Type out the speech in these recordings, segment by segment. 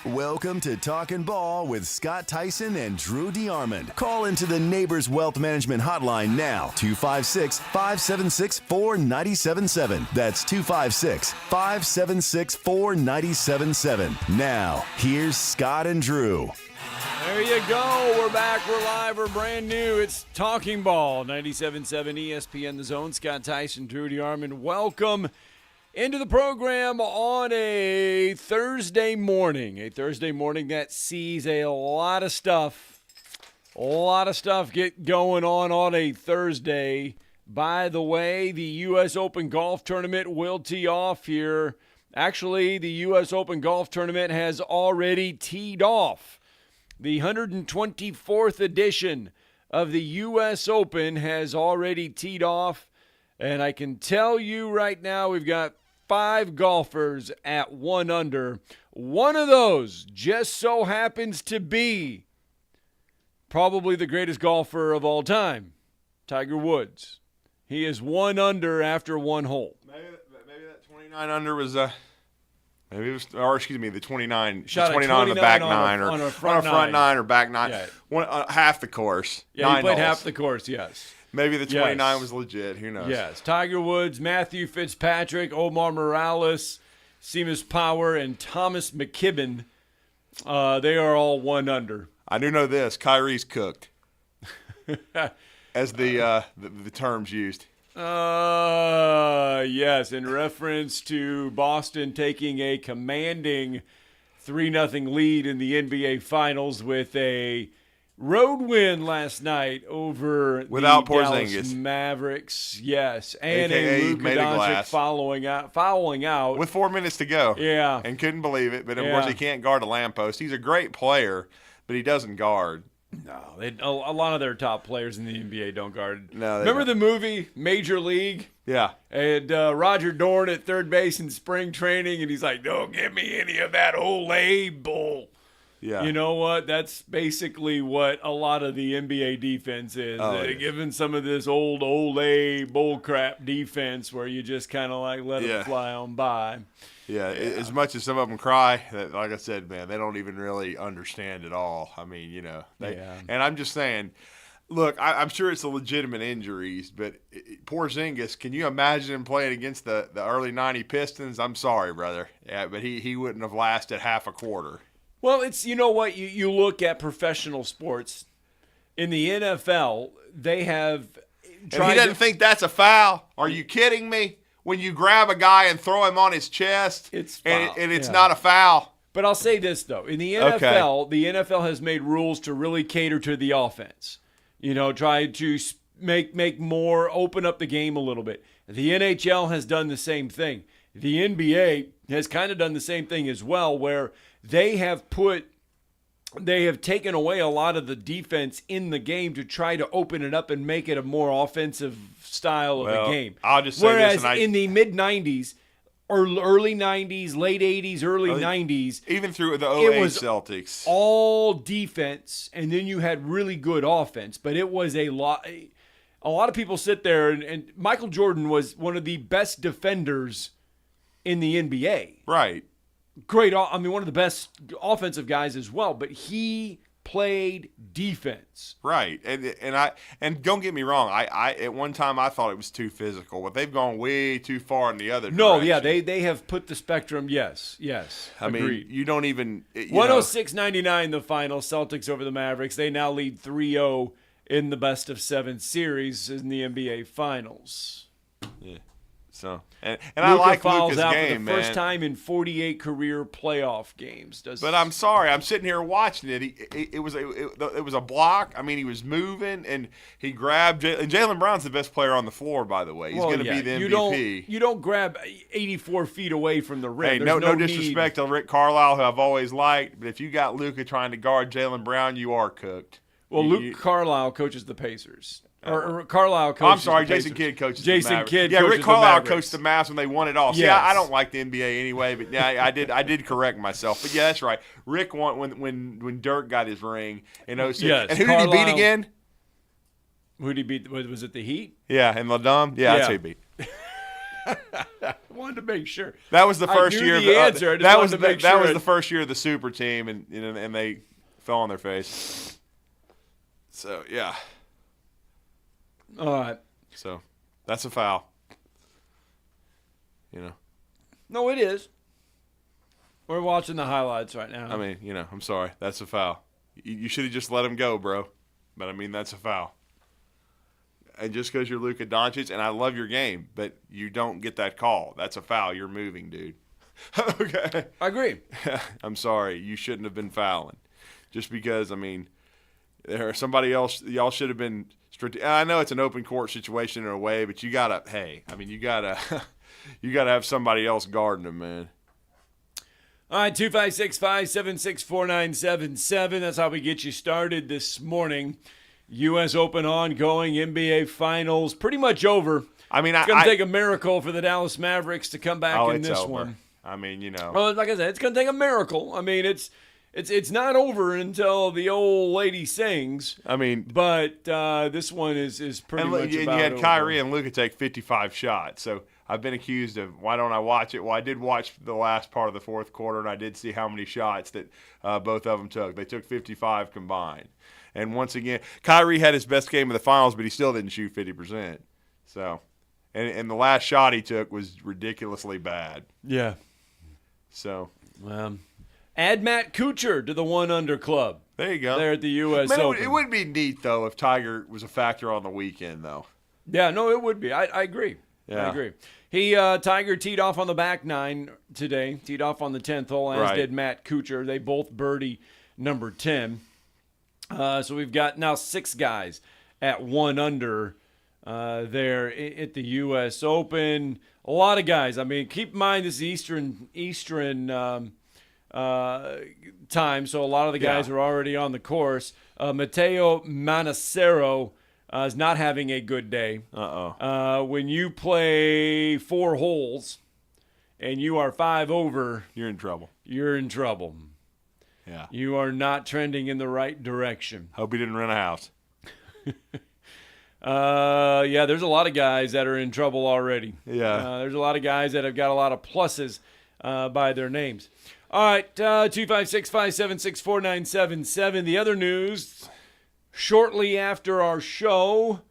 Welcome to Talkin' Ball with Scott Theisen and Drew DeArmond. Call into the Neighbors Wealth Management Hotline now, 256-576-4977. That's 256-576-4977. Now, here's Scott and Drew. There you go. We're back. We're live. We're brand new. It's Talking Ball, 97.7 ESPN The Zone. Scott Theisen, Drew DeArmond. Welcome into the program on a Thursday morning that sees a lot of stuff get going on a Thursday. By the way, the U.S. Open Golf Tournament will tee off here. Actually, the U.S. Open Golf Tournament has already teed off. The 124th edition of the U.S. Open has already teed off, and I can tell you right now we've got 5 golfers at 1 under. One of those just so happens to be probably the greatest golfer of all time, Tiger Woods. He is 1 under after 1 hole. Maybe that 29 under was maybe it was, or excuse me, the 29. Shot 29 on the back nine on a or front nine or back nine. Yeah. Half the course. Yeah, 9 he played holes. half the course. Yes. Maybe the 29 was legit. Who knows? Yes. Tiger Woods, Matthew Fitzpatrick, Omar Morales, Seamus Power, and Thomas McKibben. They are all 1 under. I do know this. Kyrie's cooked, as the terms used. Yes, in reference to Boston taking a commanding 3-0 lead in the NBA Finals with a road win last night over Without the Dallas Porzingis. Mavericks. Yes, and AKA a Luka made of Doncic glass. fouling out With 4 minutes to go. Yeah. And couldn't believe it. But of Yeah. course, he can't guard a lamppost. He's a great player, but he doesn't guard. No, a lot of their top players in the NBA don't guard. No, they Remember don't. the movie Major League? Yeah. And Roger Dorn at third base in spring training, and he's like, "Don't give me any of that Olay bull." Yeah. You know what? That's basically what a lot of the NBA defense is. Oh, They're yeah. giving some of this old Olay bullcrap defense where you just kind of like let Yeah. them fly on by. Yeah, as much as some of them cry, that, like I said, man, they don't even really understand at all. I mean, and I'm just saying, look, I'm sure it's a legitimate injuries, but Porzingis, can you imagine him playing against the early 90 Pistons? I'm sorry, brother. Yeah, but he wouldn't have lasted half a quarter. Well, it's, you know what, you look at professional sports. In the NFL, they have And he doesn't think that's a foul. Are you kidding me? When you grab a guy and throw him on his chest, It's and foul. it's Yeah. not a foul. But I'll say this, though. In the NFL, the NFL has made rules to really cater to the offense. Try to make more, open up the game a little bit. The NHL has done the same thing. The NBA has kind of done the same thing as well, where they have taken away a lot of the defense in the game to try to open it up and make it a more offensive style of the game. I'll just say Whereas this, in the mid-'90s, or early 90s, late 80s, early 90s, even through the it 08 was Celtics. all defense, and then you had really good offense. But it was a lot. A lot of people sit there, and Michael Jordan was one of the best defenders in the NBA. Right. Great, one of the best offensive guys as well. But he played defense. Right, and don't get me wrong. I at one time I thought it was too physical, but they've gone way too far in the other direction. No, yeah, they have put the spectrum. Yes. I agreed. mean, you don't even 106-99 the final. Celtics over the Mavericks. They now lead 3-0 in the best of 7 series in the NBA Finals. Yeah. So and I like fouls Luka's out game, for the first man. time in 48 career playoff games. But I'm sorry, I'm sitting here watching it. It was a block. I mean, he was moving and he grabbed. And Jaylen Brown's the best player on the floor, by the way. He's going to be the MVP. You don't grab 84 feet away from the rim. Hey, There's no need. disrespect to Rick Carlisle, who I've always liked, but if you got Luka trying to guard Jaylen Brown, you are cooked. Well, Luke Carlisle coaches the Pacers. Or Carlisle coaches I'm sorry, the Jason Pacers. Kidd coaches Jason the Mavericks. Kidd Yeah, coaches Rick Carlisle the coached the Mavs when they won it all. See, Yes. I don't like the NBA anyway, but yeah, I did correct myself. But yeah, that's right. Rick won when Dirk got his ring in 06. Yes, and who did he beat Carlisle. again? Who did he beat? Was it the Heat? Yeah, in the Dome. Yeah, that's who he beat. I wanted to make sure. That was the first year. The answer. That was the first year of the super team, and they fell on their face. So yeah. All right. So that's a foul. No, it is. We're watching the highlights right now. I mean, I'm sorry. That's a foul. You should have just let him go, bro. But, I mean, that's a foul. And just because you're Luka Doncic, and I love your game, but you don't get that call. That's a foul. You're moving, dude. Okay. I agree. I'm sorry. You shouldn't have been fouling. Just because, I mean, there's somebody else. Y'all should have been I know it's an open court situation in a way, but you got to you got to have somebody else guarding him, man. All right, 256-576-4977. That's how we get you started this morning. U.S. Open ongoing, NBA Finals pretty much over. I mean, it's going to take a miracle for the Dallas Mavericks to come back in this one. I mean, Well, like I said, it's going to take a miracle. I mean, it's not over until the old lady sings. I mean, but this one is pretty much about over. And you had Kyrie and Luka take 55 shots, so I've been accused of why don't I watch it? Well, I did watch the last part of the fourth quarter, and I did see how many shots that both of them took. They took 55 combined. And once again, Kyrie had his best game of the finals, but he still didn't shoot 50%. So, and the last shot he took was ridiculously bad. Yeah. So. Add Matt Kuchar to the one-under club. There you go. There at the U.S. Open. It would be neat, though, if Tiger was a factor on the weekend, though. Yeah, no, it would be. I agree. Yeah. I agree. Tiger teed off on the back nine today, teed off on the 10th hole, as did Matt Kuchar. They both birdie number 10. So we've got now 6 guys at 1 under there at the U.S. Open. A lot of guys. I mean, keep in mind this is Eastern time, so a lot of the guys are already on the course. Matteo Manacero is not having a good day. When you play 4 holes and you are 5 over, you're in trouble. You're in trouble. Yeah. You are not trending in the right direction. Hope he didn't rent a house. There's a lot of guys that are in trouble already. Yeah. There's a lot of guys that have got a lot of pluses by their names. All right, 256-576-4977. The other news, shortly after our show,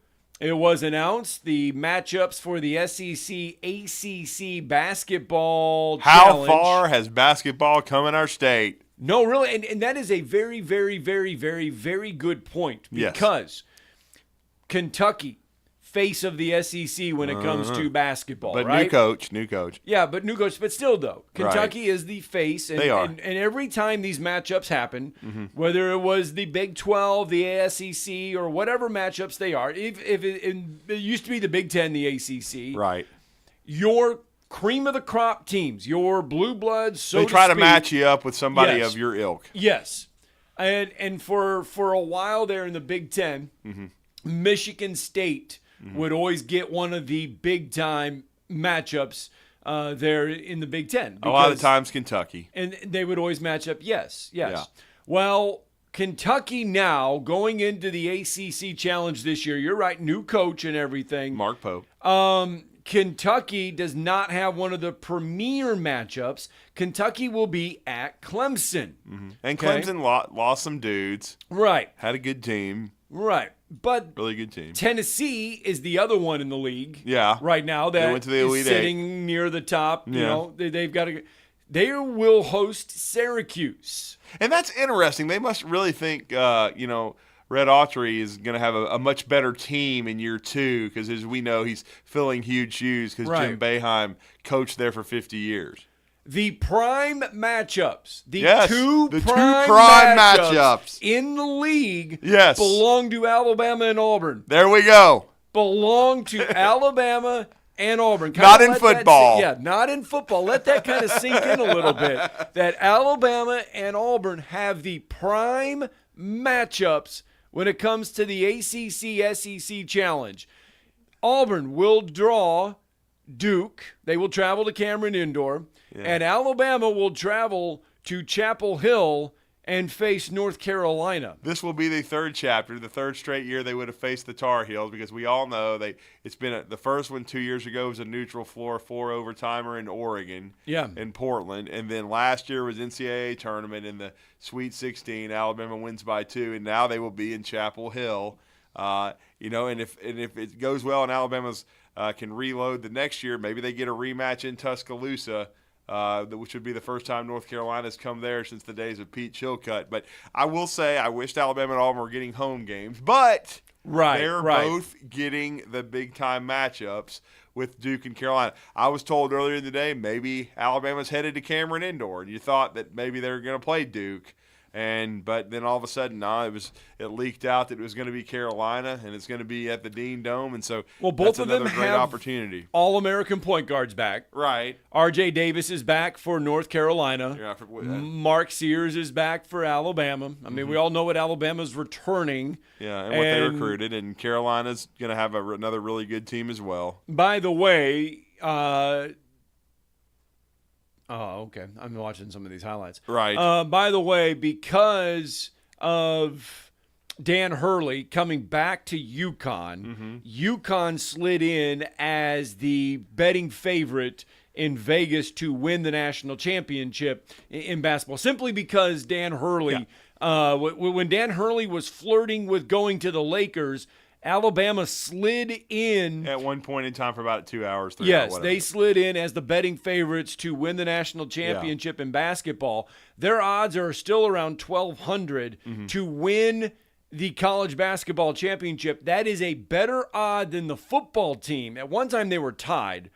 it was announced the matchups for the SEC ACC basketball challenge. How far has basketball come in our state? No, really, and that is a very, very, very, very, very good point because Kentucky, face of the SEC when it comes to basketball, but right? New coach. Yeah, but new coach. But still, though, Kentucky is the face. And, they are. And every time these matchups happen, whether it was the Big 12, the ASEC, or whatever matchups they are, if it used to be the Big 10, the ACC. Right. Your cream of the crop teams, your blue bloods, so they try to match you up with somebody of your ilk. Yes. And for a while there in the Big 10, Michigan State would always get one of the big-time matchups there in the Big 10. A lot of times Kentucky. And they would always match up, yes. Yeah. Well, Kentucky now, going into the ACC Challenge this year, you're right, new coach and everything. Mark Pope. Kentucky does not have one of the premier matchups. Kentucky will be at Clemson. And Clemson lost some dudes. Right. Had a good team. Right. But really good team. Tennessee is the other one in the league. Yeah. Right now that went to the Elite is sitting near the top. You know, they've got to. They will host Syracuse. And that's interesting. They must really think, Red Autry is going to have a much better team in year 2 because, as we know, he's filling huge shoes because Jim Boeheim coached there for 50 years. The prime matchups, the two prime matchups in the league belong to Alabama and Auburn. There we go. Belong to Alabama and Auburn. Not in football. Not in football. Let that kind of sink in a little bit. That Alabama and Auburn have the prime matchups when it comes to the ACC SEC Challenge. Auburn will draw Duke. They will travel to Cameron Indoor. And Alabama will travel to Chapel Hill and face North Carolina. This will be the third chapter, the third straight year they would have faced the Tar Heels, because we all know it's been the first one 2 years ago was a neutral floor 4-overtimer in Oregon, in Portland, and then last year was NCAA tournament in the Sweet 16. Alabama wins by 2, and now they will be in Chapel Hill. And if it goes well and Alabama's can reload the next year, maybe they get a rematch in Tuscaloosa. Which would be the first time North Carolina's come there since the days of Pete Chilcutt. But I will say I wished Alabama and Auburn were getting home games, but they're both getting the big-time matchups with Duke and Carolina. I was told earlier in the day maybe Alabama's headed to Cameron Indoor, and you thought that maybe they were going to play Duke. But then all of a sudden, it leaked out that it was going to be Carolina, and it's going to be at the Dean Dome, and so both of them great have opportunity. All-American point guards back. Right. R.J. Davis is back for North Carolina. Yeah, Mark Sears is back for Alabama. I mean, we all know what Alabama's returning. Yeah, and what they recruited, and Carolina's going to have another really good team as well. By the way, okay. I'm watching some of these highlights. Right. By the way, because of Dan Hurley coming back to UConn, UConn slid in as the betting favorite in Vegas to win the national championship in basketball, simply because Dan Hurley, when Dan Hurley was flirting with going to the Lakers, Alabama slid in at one point in time for about 2 hours. Yes, they slid in as the betting favorites to win the national championship in basketball. Their odds are still around 1,200 to win the college basketball championship. That is a better odd than the football team. At one time they were tied.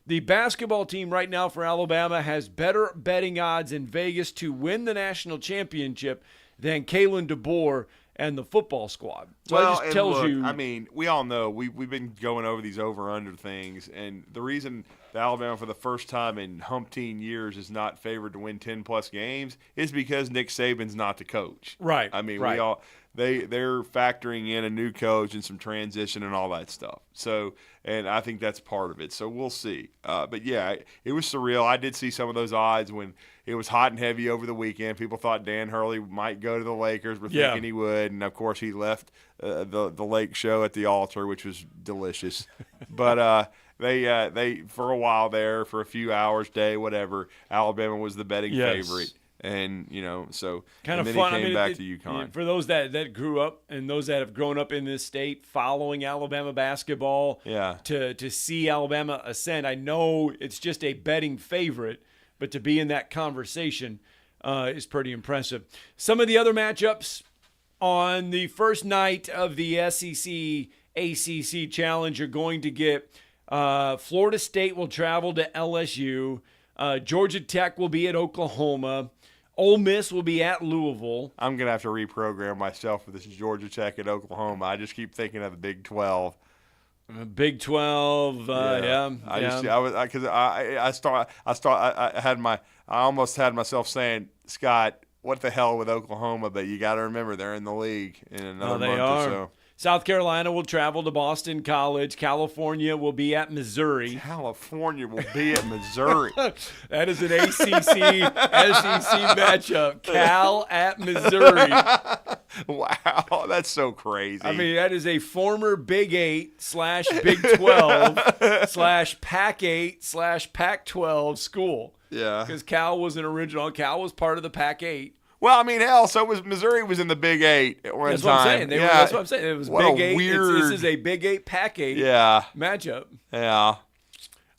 The basketball team right now for Alabama has better betting odds in Vegas to win the national championship than Kalen DeBoer and the football squad. So it just tells you. I mean, we all know we've been going over these over-under things, and the reason that Alabama for the first time in umpteen years is not favored to win 10-plus games is because Nick Saban's not the coach. Right. I mean, they're factoring in a new coach and some transition and all that stuff. So, and I think that's part of it. So we'll see. But yeah, it was surreal. I did see some of those odds when it was hot and heavy over the weekend. People thought Dan Hurley might go to the Lakers. We're thinking he would, and of course he left the Lake show at the altar, which was delicious. But they for a while there, for a few hours, day, whatever, Alabama was the betting favorite. And, so kind of then fun. he came back to UConn. For those that grew up and those that have grown up in this state following Alabama basketball, to see Alabama ascend, I know it's just a betting favorite, but to be in that conversation is pretty impressive. Some of the other matchups on the first night of the SEC ACC Challenge are going to get Florida State will travel to LSU. Georgia Tech will be at Oklahoma. Ole Miss will be at Louisville. I'm going to have to reprogram myself for this Georgia Tech at Oklahoma. I just keep thinking of the Big 12. Big 12, I almost had myself saying, Scott, what the hell with Oklahoma? But you got to remember they're in the league in another month or so. South Carolina will travel to Boston College. California will be at Missouri. California will be at Missouri. That is an ACC SEC matchup. Cal at Missouri. Wow, that's so crazy. I mean, that is a former Big 8 / Big 12 / Pac 8 / Pac 12 school. Yeah. Because Cal was an original. Cal was part of the Pac 8. Well, I mean, hell, so was Missouri was in the Big 8 at one time. That's what I'm saying. That's what I'm saying. It was what Big 8. Weird... This is a Big 8 Pac 8 matchup. Yeah.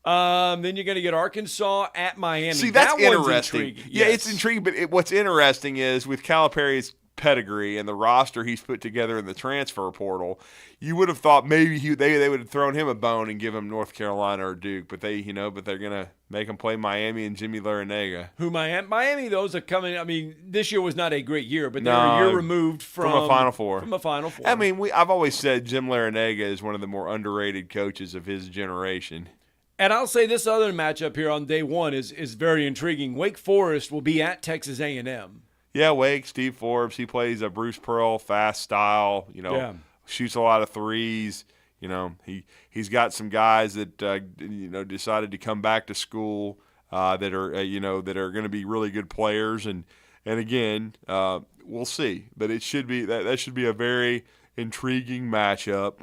Then you're going to get Arkansas at Miami. See, that's interesting. Intriguing. Yeah, it's intriguing. But what's interesting is with Calipari's pedigree and the roster he's put together in the transfer portal, you would have thought maybe they would have thrown him a bone and give him North Carolina or Duke, but they're gonna make him play Miami and Jimmy Larinaga. Who Miami? Those are coming. I mean, this year was not a great year, but they're a year removed from a Final Four. From a Final Four. I mean, I've always said Jim Larinaga is one of the more underrated coaches of his generation. And I'll say this other matchup here on day one is very intriguing. Wake Forest will be at Texas A&M. Yeah, Wake, Steve Forbes, he plays a Bruce Pearl fast style, shoots a lot of threes. He's got some guys that decided to come back to school that are going to be really good players, and And again, we'll see. But it should be that should be a very intriguing matchup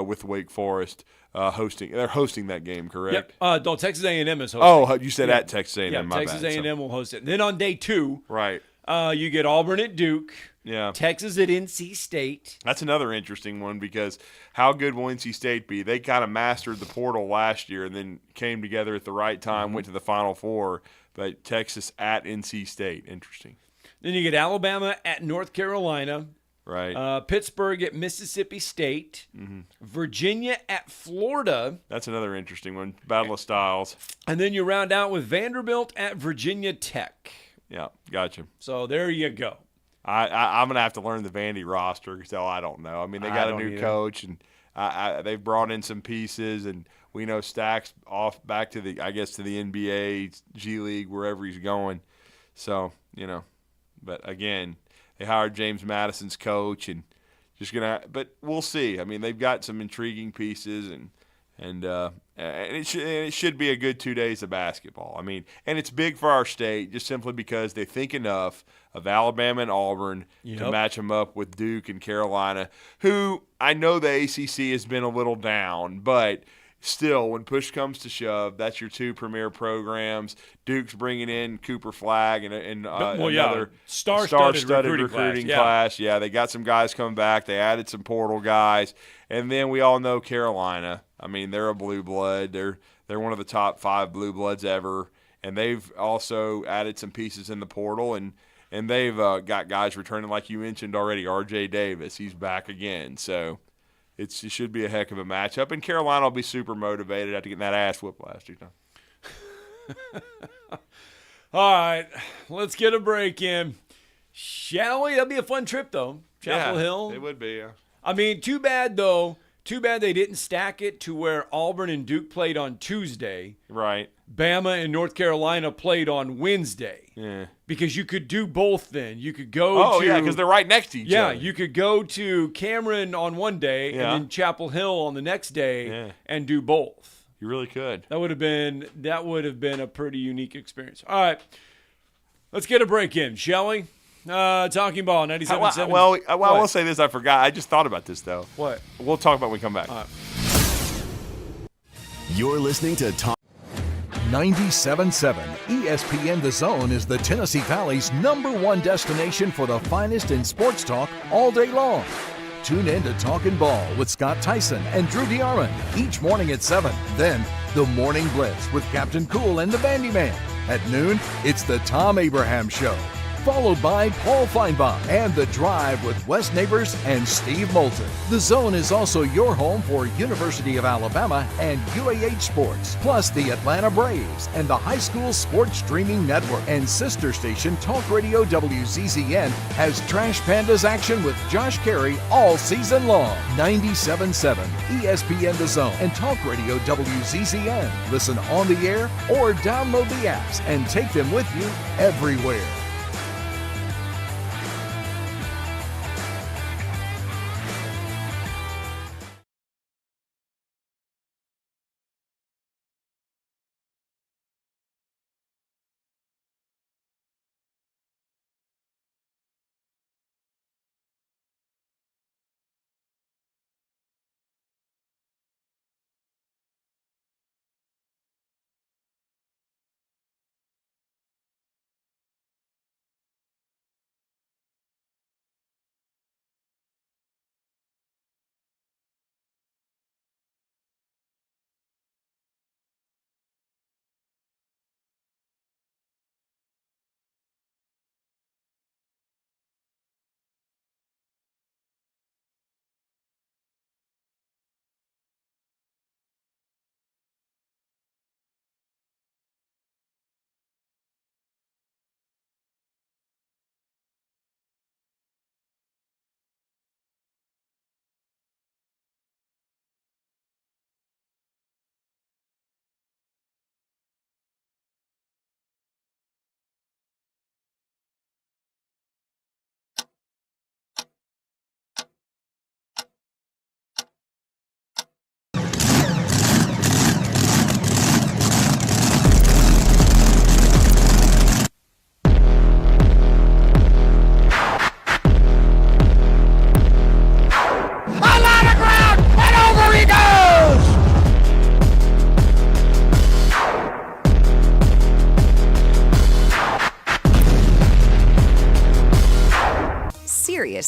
with Wake Forest hosting. They're hosting that game, correct? Yep. No, Texas A&M is hosting. Oh, you said at Texas A&M. Yeah, my Texas bad. A&M will host it. And then on day 2, Right. You get Auburn at Duke. Yeah. Texas at NC State. That's another interesting one because how good will NC State be? They kind of mastered the portal last year and then came together at the right time, went to the Final Four. But Texas at NC State, interesting. Then you get Alabama at North Carolina. Right. Pittsburgh at Mississippi State. Mm-hmm. Virginia at Florida. That's another interesting one. Battle of Styles. And then you round out with Vanderbilt at Virginia Tech. Yeah, gotcha. So there you go. I'm going to have to learn the Vandy roster because I don't know. I mean, they got a new coach, and they've brought in some pieces, and we know Stack's off back to the NBA, G League, wherever he's going. So, but again, they hired James Madison's coach, and but we'll see. I mean, they've got some intriguing pieces, and it should be a good 2 days of basketball. I mean, and it's big for our state just simply because they think enough of Alabama and Auburn to match them up with Duke and Carolina, who I know the ACC has been a little down, but still, when push comes to shove, that's your 2 premier programs. Duke's bringing in Cooper Flagg and another star-studded recruiting class. Yeah, they got some guys coming back. They added some portal guys. And then we all know Carolina. I mean, they're a blue blood. They're one of the top 5 blue bloods ever. And they've also added some pieces in the portal. And they've got guys returning, like you mentioned already, R.J. Davis. He's back again. So it should be a heck of a matchup. And Carolina will be super motivated after getting that ass whooped last year. All right, let's get a break in. Shall we? That'll be a fun trip, though. Chapel Hill. It would be, yeah. I mean, too bad, though. Too bad they didn't stack it to where Auburn and Duke played on Tuesday. Right. Bama and North Carolina played on Wednesday. Yeah. Because you could do both then. You could go to... Oh, yeah, because they're right next to each other. Yeah, you could go to Cameron on one day and then Chapel Hill on the next day and do both. You really could. That would have been a pretty unique experience. All right. Let's get a break in, shall we? Talking Ball, 97.7. Well, I will say this. I forgot. I just thought about this, though. What? We'll talk about it when we come back. All right. You're listening to Talk 97.7 ESPN The Zone is the Tennessee Valley's #1 destination for the finest in sports talk all day long. Tune in to Talkin' Ball with Scott Tyson and Drew DeArmond each morning at 7. Then, the Morning Blitz with Captain Cool and the Bandy Man. At noon, it's the Tom Abraham Show, followed by Paul Feinbaum and The Drive with Wes Neighbors and Steve Moulton. The Zone is also your home for University of Alabama and UAH sports, plus the Atlanta Braves and the High School Sports Streaming Network. And sister station Talk Radio WZZN has Trash Pandas action with Josh Carey all season long. 97.7 ESPN The Zone and Talk Radio WZZN. Listen on the air or download the apps and take them with you everywhere.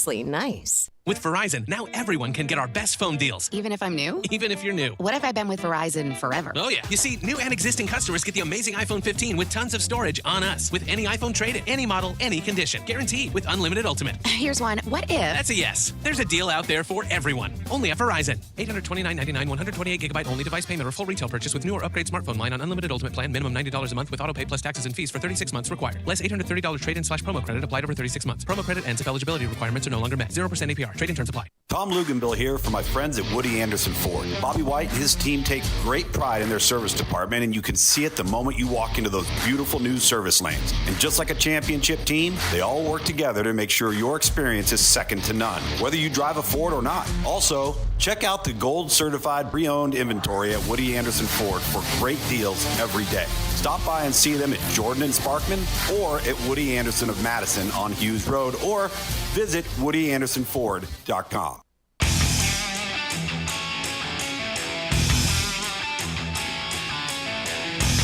seriously nice. With Verizon, now everyone can get our best phone deals. Even if I'm new? Even if you're new. What if I've been with Verizon forever? Oh, yeah. You see, new and existing customers get the amazing iPhone 15 with tons of storage on us. With any iPhone trade-in, any model, any condition. Guaranteed with unlimited ultimate. Here's one. What if? That's a yes. There's a deal out there for everyone. Only at Verizon. $829.99, 128 gigabyte only device payment or full retail purchase with new or upgrade smartphone line on unlimited ultimate plan. Minimum $90 a month with auto pay plus taxes and fees for 36 months required. Less $830 trade-in/promo credit applied over 36 months. Promo credit ends if eligibility requirements are no longer met. 0% APR. Trade-in terms apply. Tom Luganbill here for my friends at Woody Anderson Ford. Bobby White and his team take great pride in their service department, and you can see it the moment you walk into those beautiful new service lanes. And just like a championship team, they all work together to make sure your experience is second to none, whether you drive a Ford or not. Also, check out the gold-certified pre-owned inventory at Woody Anderson Ford for great deals every day. Stop by and see them at Jordan and Sparkman or at Woody Anderson of Madison on Hughes Road, or visit WoodyAndersonFord.com.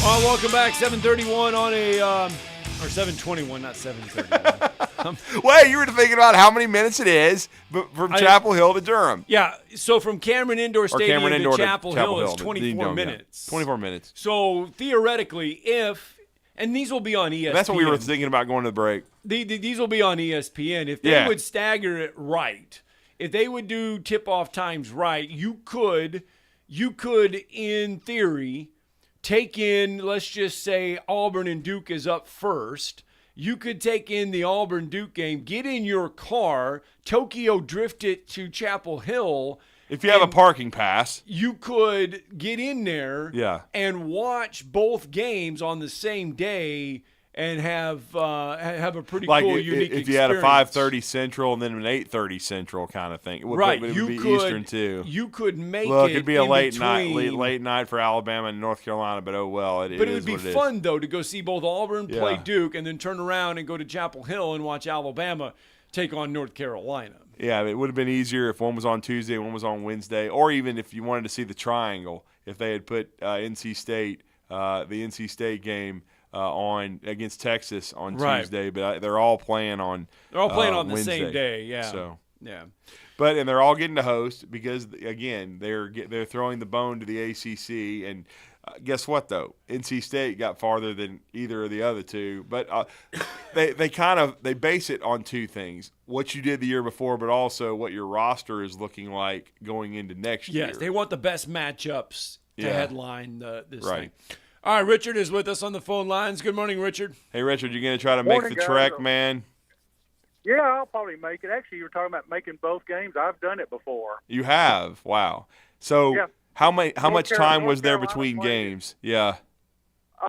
All right, welcome back. 7:31 on a or 7:21, not 7:31. Wait, you were thinking about how many minutes it is from Chapel Hill to Durham. Yeah, so from Cameron Indoor Stadium to Chapel Hill is 24 minutes. 24 minutes. So theoretically, and these will be on ESPN. That's what we were thinking about going to the break. These will be on ESPN. If they would stagger it right, if they would do tip-off times right, you could, in theory, take in, let's just say Auburn and Duke is up first. You could take in the Auburn-Duke game, get in your car, Tokyo drift it to Chapel Hill. If you have a parking pass. You could get in there and watch both games on the same day and have a pretty cool, unique experience. If you had a 5:30 Central and then an 8:30 Central kind of thing. Right. It would be Eastern too. You could make it could be a late night for Alabama and North Carolina, but oh well. It would be fun, though, to go see both Auburn play Duke and then turn around and go to Chapel Hill and watch Alabama take on North Carolina. Yeah, it would have been easier if one was on Tuesday and one was on Wednesday, or even if you wanted to see the triangle, if they had put NC State, the NC State game on against Texas on Tuesday, but they're all playing on. They're all playing on Wednesday. the same day, yeah. So yeah, and they're all getting to host because again they're throwing the bone to the ACC, and guess what though? NC State got farther than either of the other two, but they base it on two things: what you did the year before, but also what your roster is looking like going into next year. Yes, they want the best matchups to headline this thing. All right, Richard is with us on the phone lines. Good morning, Richard. Hey, Richard, you going to try to make the trek, man? Yeah, I'll probably make it. Actually, you were talking about making both games. I've done it before. You have? Wow. So how much time was there between games? Yeah. 2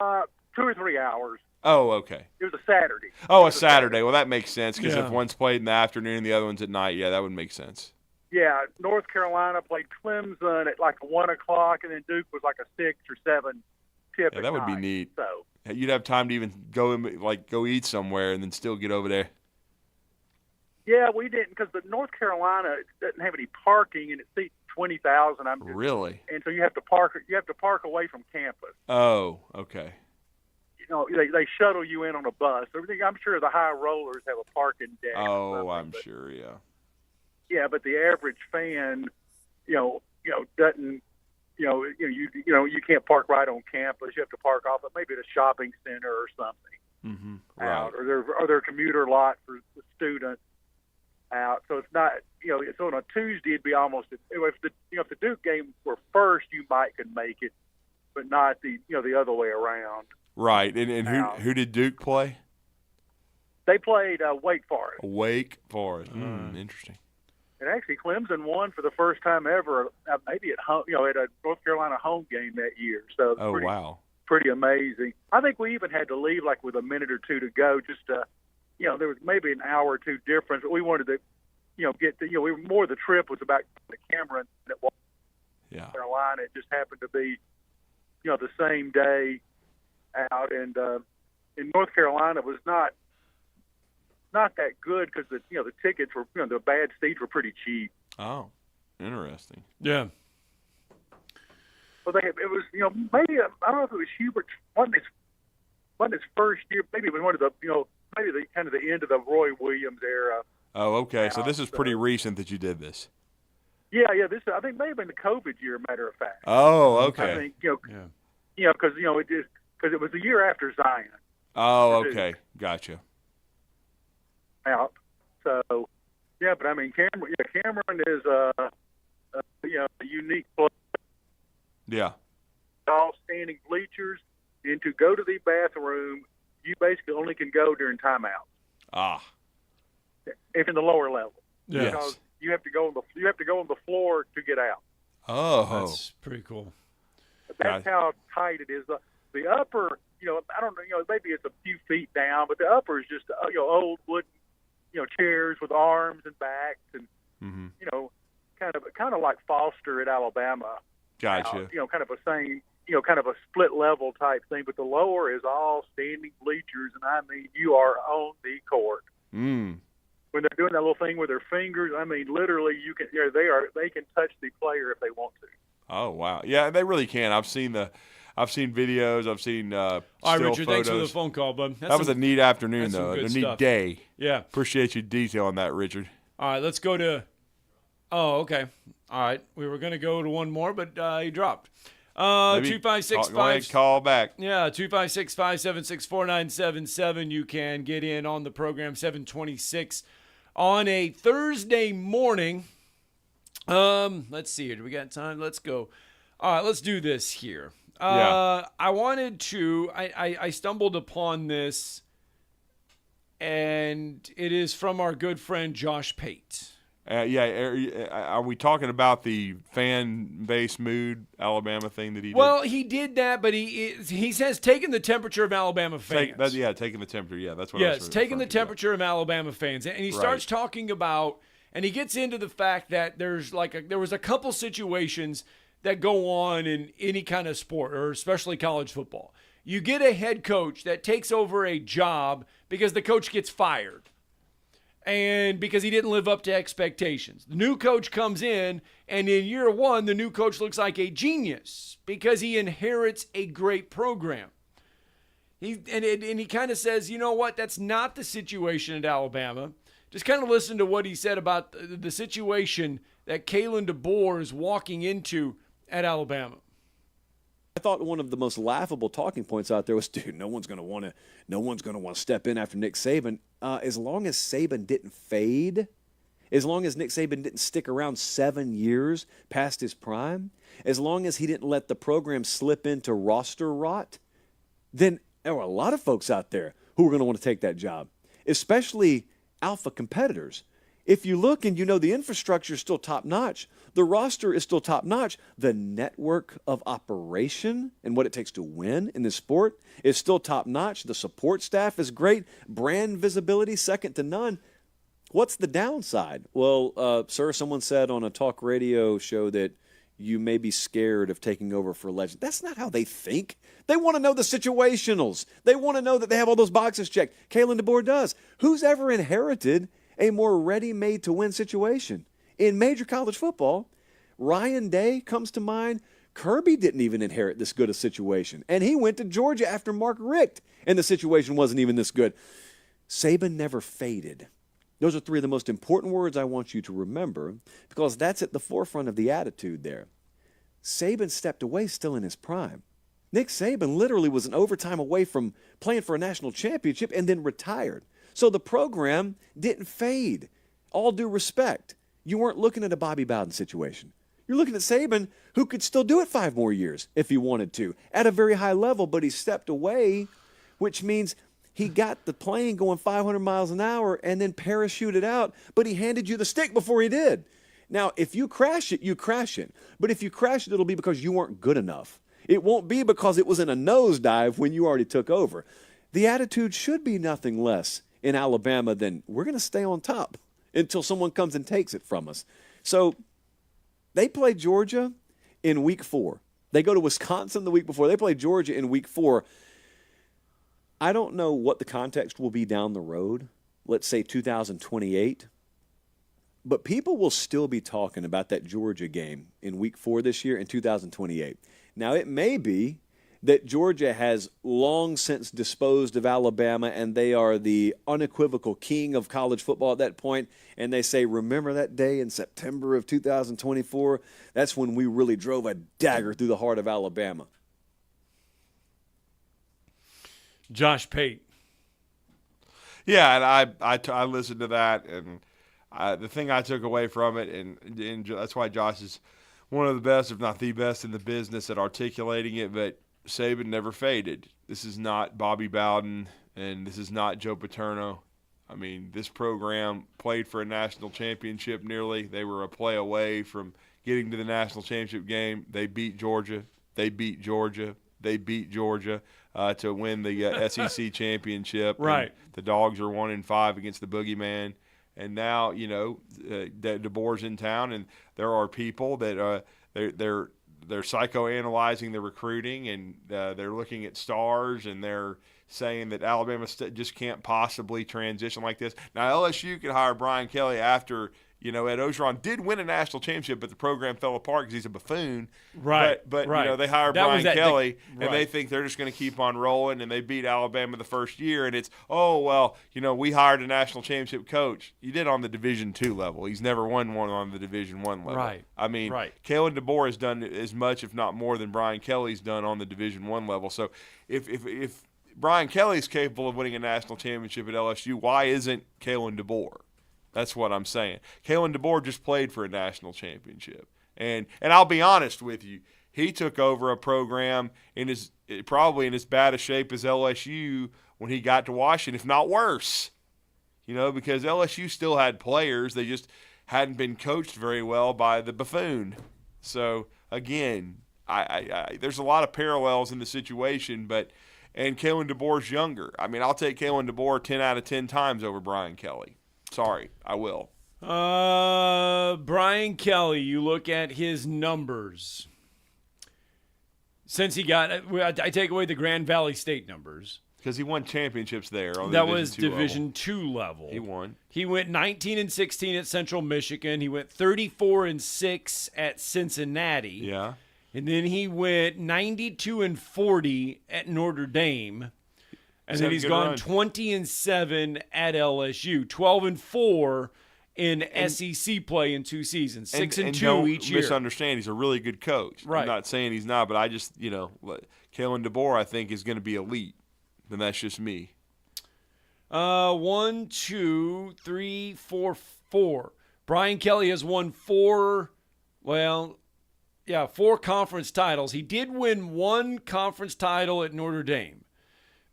or 3 hours. Oh, okay. It was a Saturday. Oh, a Saturday. Well, that makes sense because if one's played in the afternoon and the other one's at night, that would make sense. Yeah, North Carolina played Clemson at like 1 o'clock, and then Duke was like a 6 or 7 tip. Yeah, that would be neat. So you'd have time to even go eat somewhere and then still get over there. Yeah, we didn't because the North Carolina doesn't have any parking, and it seats 20,000. Really? And so you have to park. You have to park away from campus. Oh, okay. You know, they shuttle you in on a bus. Everything. I'm sure the high rollers have a parking deck. Oh, I'm sure. Yeah. Yeah, but the average fan, doesn't. You can't park right on campus. You have to park off at maybe at a shopping center or something. Mm-hmm. Right. Or their commuter lot for the students out. So it's not, so on a Tuesday it'd be almost, if the Duke game were first, you could make it, but not the other way around. Right. And who did Duke play? They played Wake Forest. Wake Forest. Interesting. And actually, Clemson won for the first time ever, maybe at home, at a North Carolina home game that year. So pretty amazing. I think we even had to leave with a minute or two to go, just to, there was maybe an hour or two difference. But we wanted to, get the, more of the trip was about the Cameron that was North Carolina. It just happened to be, the same day out, and in North Carolina was not that good because the tickets were the bad seats were pretty cheap. Oh, interesting. Yeah. Well, it was maybe I don't know if it was Hubert wasn't his first year. Maybe it was one of the maybe the kind of the end of the Roy Williams era. Oh, okay. So this is pretty recent that you did this. Yeah. This I think may have been the COVID year, matter of fact. Oh, okay. I think because it was the year after Zion. Oh, okay. Gotcha. Out. So, yeah, but I mean, Cameron is a unique player. Yeah. All standing bleachers, and to go to the bathroom, you basically only can go during timeouts. Ah. If in the lower level. Yes. Because you have to go on the floor to get out. Oh. That's pretty cool. That's how tight it is. The upper, I don't know, maybe it's a few feet down, but the upper is just, old wooden, chairs with arms and backs and, kind of like Foster at Alabama. Gotcha. Kind of a same, kind of a split level type thing. But the lower is all standing bleachers, and I mean, you are on the court. Mm. When they're doing that little thing with their fingers, I mean, literally, you can, they can touch the player if they want to. Oh wow, yeah, they really can. I've seen videos. I've seen all right, still Richard, photos. thanks for the phone call, bud. That was a neat afternoon, though. A neat stuff. day. Yeah. Appreciate you detailing that, Richard. All right, let's go to – oh, okay. All right. We were going to go to one more, but he dropped. 256 Go ahead, call back. Yeah, 256-576-4977. You can get in on the program 726 on a Thursday morning. Let's see here. Do we got time? Let's go. All right, let's do this here. I wanted to I stumbled upon this, and it is from our good friend Josh Pate. Are we talking about the fan base mood Alabama thing that he did? Well, he did that, but he says taking the temperature of Alabama fans. Taking the temperature. Yeah, that's what. Yes, taking the temperature of Alabama fans, and he starts talking about, and he gets into the fact that there was a couple situations that go on in any kind of sport, or especially college football. You get a head coach that takes over a job because the coach gets fired. And because he didn't live up to expectations. The new coach comes in, and in year one, the new coach looks like a genius because he inherits a great program. He kind of says, you know what, that's not the situation at Alabama. Just kind of listen to what he said about the situation that Kalen DeBoer is walking into at Alabama. I thought one of the most laughable talking points out there was, dude, no one's going to want to step in after Nick Saban. As long as Saban didn't fade, as long as Nick Saban didn't stick around 7 years past his prime, as long as he didn't let the program slip into roster rot, then there were a lot of folks out there who were going to want to take that job, especially alpha competitors. If you look and the infrastructure is still top-notch, the roster is still top-notch, the network of operation and what it takes to win in this sport is still top-notch, the support staff is great, brand visibility second to none. What's the downside? Well, sir, someone said on a talk radio show that you may be scared of taking over for a legend. That's not how they think. They want to know the situationals. They want to know that they have all those boxes checked. Kalen DeBoer does. Who's ever inherited a more ready-made-to-win situation? In major college football, Ryan Day comes to mind. Kirby didn't even inherit this good a situation, and he went to Georgia after Mark Richt, and the situation wasn't even this good. Saban never faded. Those are three of the most important words I want you to remember, because that's at the forefront of the attitude there. Saban stepped away still in his prime. Nick Saban literally was an overtime away from playing for a national championship and then retired. So the program didn't fade. All due respect, you weren't looking at a Bobby Bowden situation. You're looking at Saban, who could still do it 5 more years if he wanted to, at a very high level, but he stepped away, which means he got the plane going 500 miles an hour and then parachuted out, but he handed you the stick before he did. Now, if you crash it, you crash it. But if you crash it, it'll be because you weren't good enough. It won't be because it was in a nosedive when you already took over. The attitude should be nothing less in Alabama than we're going to stay on top until someone comes and takes it from us. So they play Georgia in week 4. They go to Wisconsin the week before. They play Georgia in week 4. I don't know what the context will be down the road, let's say 2028, but people will still be talking about that Georgia game in week 4 this year in 2028. Now, it may be that Georgia has long since disposed of Alabama, and they are the unequivocal king of college football at that point, and they say, remember that day in September of 2024? That's when we really drove a dagger through the heart of Alabama. Josh Pate. Yeah, and I listened to that, and the thing I took away from it, and that's why Josh is one of the best, if not the best, in the business at articulating it, but Saban never faded. This is not Bobby Bowden, and this is not Joe Paterno. I mean, this program played for a national championship nearly. They were a play away from getting to the national championship game. They beat Georgia. They beat Georgia. They beat Georgia to win the SEC championship. Right. And the Dogs are 1-5 against the Boogeyman. And now, DeBoer's in town, and there are people that they're psychoanalyzing the recruiting, and they're looking at stars, and they're saying that Alabama just can't possibly transition like this. Now, LSU could hire Brian Kelly after, Ed Ogeron did win a national championship, but the program fell apart because he's a buffoon. Right. But right. They hired Brian Kelly, right. and they think they're just going to keep on rolling, and they beat Alabama the first year, and it's, we hired a national championship coach. You did on the Division II level. He's never won one on the Division I level. Right. I mean, right. Kalen DeBoer has done as much, if not more, than Brian Kelly's done on the Division I level. So if Brian Kelly's capable of winning a national championship at LSU, why isn't Kalen DeBoer? That's what I'm saying. Kalen DeBoer just played for a national championship. And I'll be honest with you, he took over a program probably in as bad a shape as LSU when he got to Washington, if not worse. Because LSU still had players. They just hadn't been coached very well by the buffoon. So, again, I there's a lot of parallels in the situation, and Kalen DeBoer's younger. I mean, I'll take Kalen DeBoer 10 out of 10 times over Brian Kelly. Sorry, I will. Brian Kelly, you look at his numbers. Since I take away the Grand Valley State numbers. Because he won championships there. On that the was Division II level. He won. He went 19-16 at Central Michigan. He went 34-6 at Cincinnati. Yeah. And then he went 92-40 at Notre Dame. And then he's gone 20-7 at LSU, 12-4 in SEC play in 2 seasons, 6-2 each year. Misunderstand, he's a really good coach. Right. I'm not saying he's not, but I just, Kalen DeBoer, I think, is going to be elite. And that's just me. 1, 2, 3, 4, 4. Brian Kelly has won 4 conference titles. He did win 1 conference title at Notre Dame.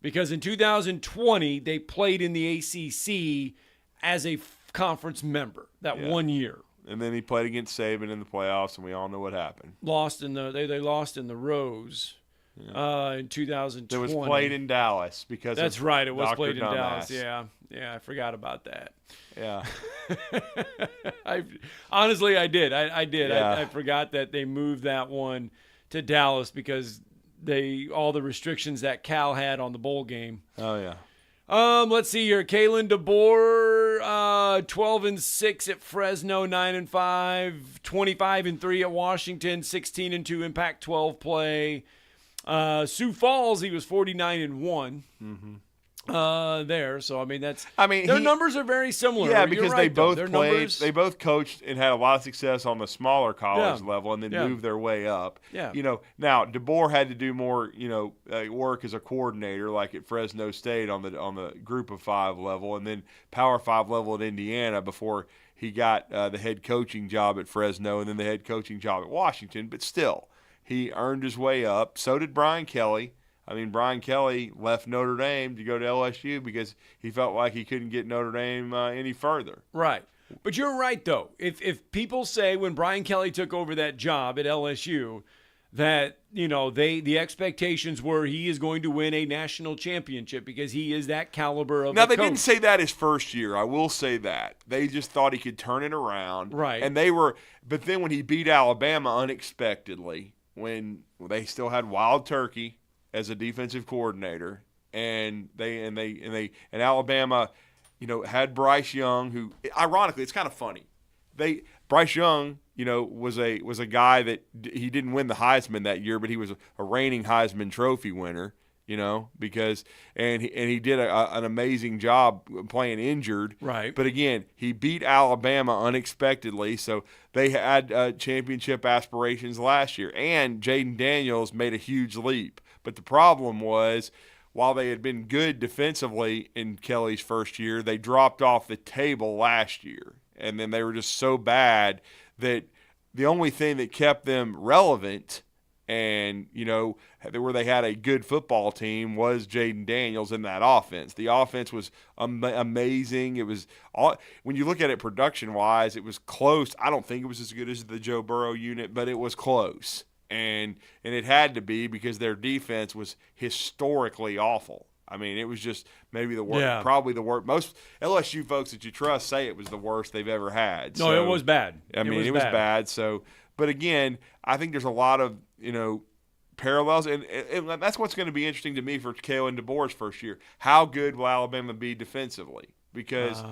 Because in 2020, they played in the ACC as a conference member that 1 year. And then he played against Saban in the playoffs, and we all know what happened. They lost in the Rose in 2020. It was played in Dallas because that's right. It was Dr. played in Dumbass. Dallas. Yeah, I forgot about that. Yeah. Honestly, I did. I did. Yeah. I forgot that they moved that one to Dallas because all the restrictions that Cal had on the bowl game. Oh yeah. Let's see here. Kalen DeBoer, 12-6 at Fresno, 9-5, 25-3 at Washington, 16-2 in Pac-12 play. Sioux Falls, he was 49-1. Mm-hmm. There, so their numbers are very similar. Yeah, because right, they both played. Numbers, they both coached and had a lot of success on the smaller college level, and then moved their way up. Yeah. Now DeBoer had to do more, work as a coordinator, like at Fresno State on the Group of 5 level, and then Power 5 level at Indiana before he got the head coaching job at Fresno, and then the head coaching job at Washington. But still, he earned his way up. So did Brian Kelly. I mean, Brian Kelly left Notre Dame to go to LSU because he felt like he couldn't get Notre Dame any further. Right. But you're right, though. If people say when Brian Kelly took over that job at LSU that, the expectations were he is going to win a national championship because he is that caliber of a coach. Now, they didn't say that his first year. I will say that. They just thought he could turn it around. Right. And but then when he beat Alabama unexpectedly, when they still had Wild Turkey as a defensive coordinator, and Alabama, had Bryce Young, who ironically, it's kind of funny. Bryce Young was a guy that he didn't win the Heisman that year, but he was a reigning Heisman Trophy winner. Because he did an amazing job playing injured. Right. But again, he beat Alabama unexpectedly, so they had championship aspirations last year. And Jaden Daniels made a huge leap. But the problem was, while they had been good defensively in Kelly's first year, they dropped off the table last year. And then they were just so bad that the only thing that kept them relevant and, where they had a good football team was Jaden Daniels in that offense. The offense was amazing. It was when you look at it production-wise, it was close. I don't think it was as good as the Joe Burrow unit, but it was close. And it had to be because their defense was historically awful. I mean, it was just maybe the worst, probably the worst. Most LSU folks that you trust say it was the worst they've ever had. No, it was bad. It was bad. So, but again, I think there's a lot of parallels, and that's what's going to be interesting to me for Kalen DeBoer's first year. How good will Alabama be defensively? Because,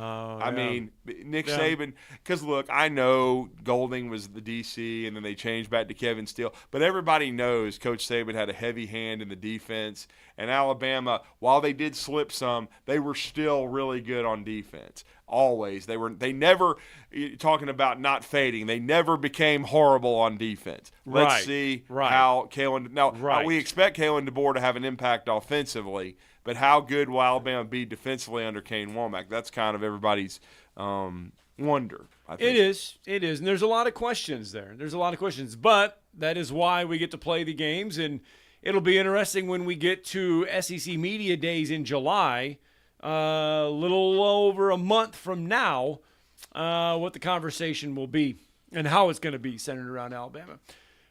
Nick Saban – because, look, I know Golding was the DC and then they changed back to Kevin Steele, but everybody knows Coach Saban had a heavy hand in the defense. And Alabama, while they did slip some, they were still really good on defense. Always. They never – talking about not fading, they never became horrible on defense. Let's see how Kalen – now, we expect Kalen DeBoer to have an impact offensively, but how good will Alabama be defensively under Kane Womack? That's kind of everybody's wonder, I think. It is. And there's a lot of questions there. But that is why we get to play the games. And it'll be interesting when we get to SEC Media Days in July, a little over a month from now, what the conversation will be and how it's going to be centered around Alabama.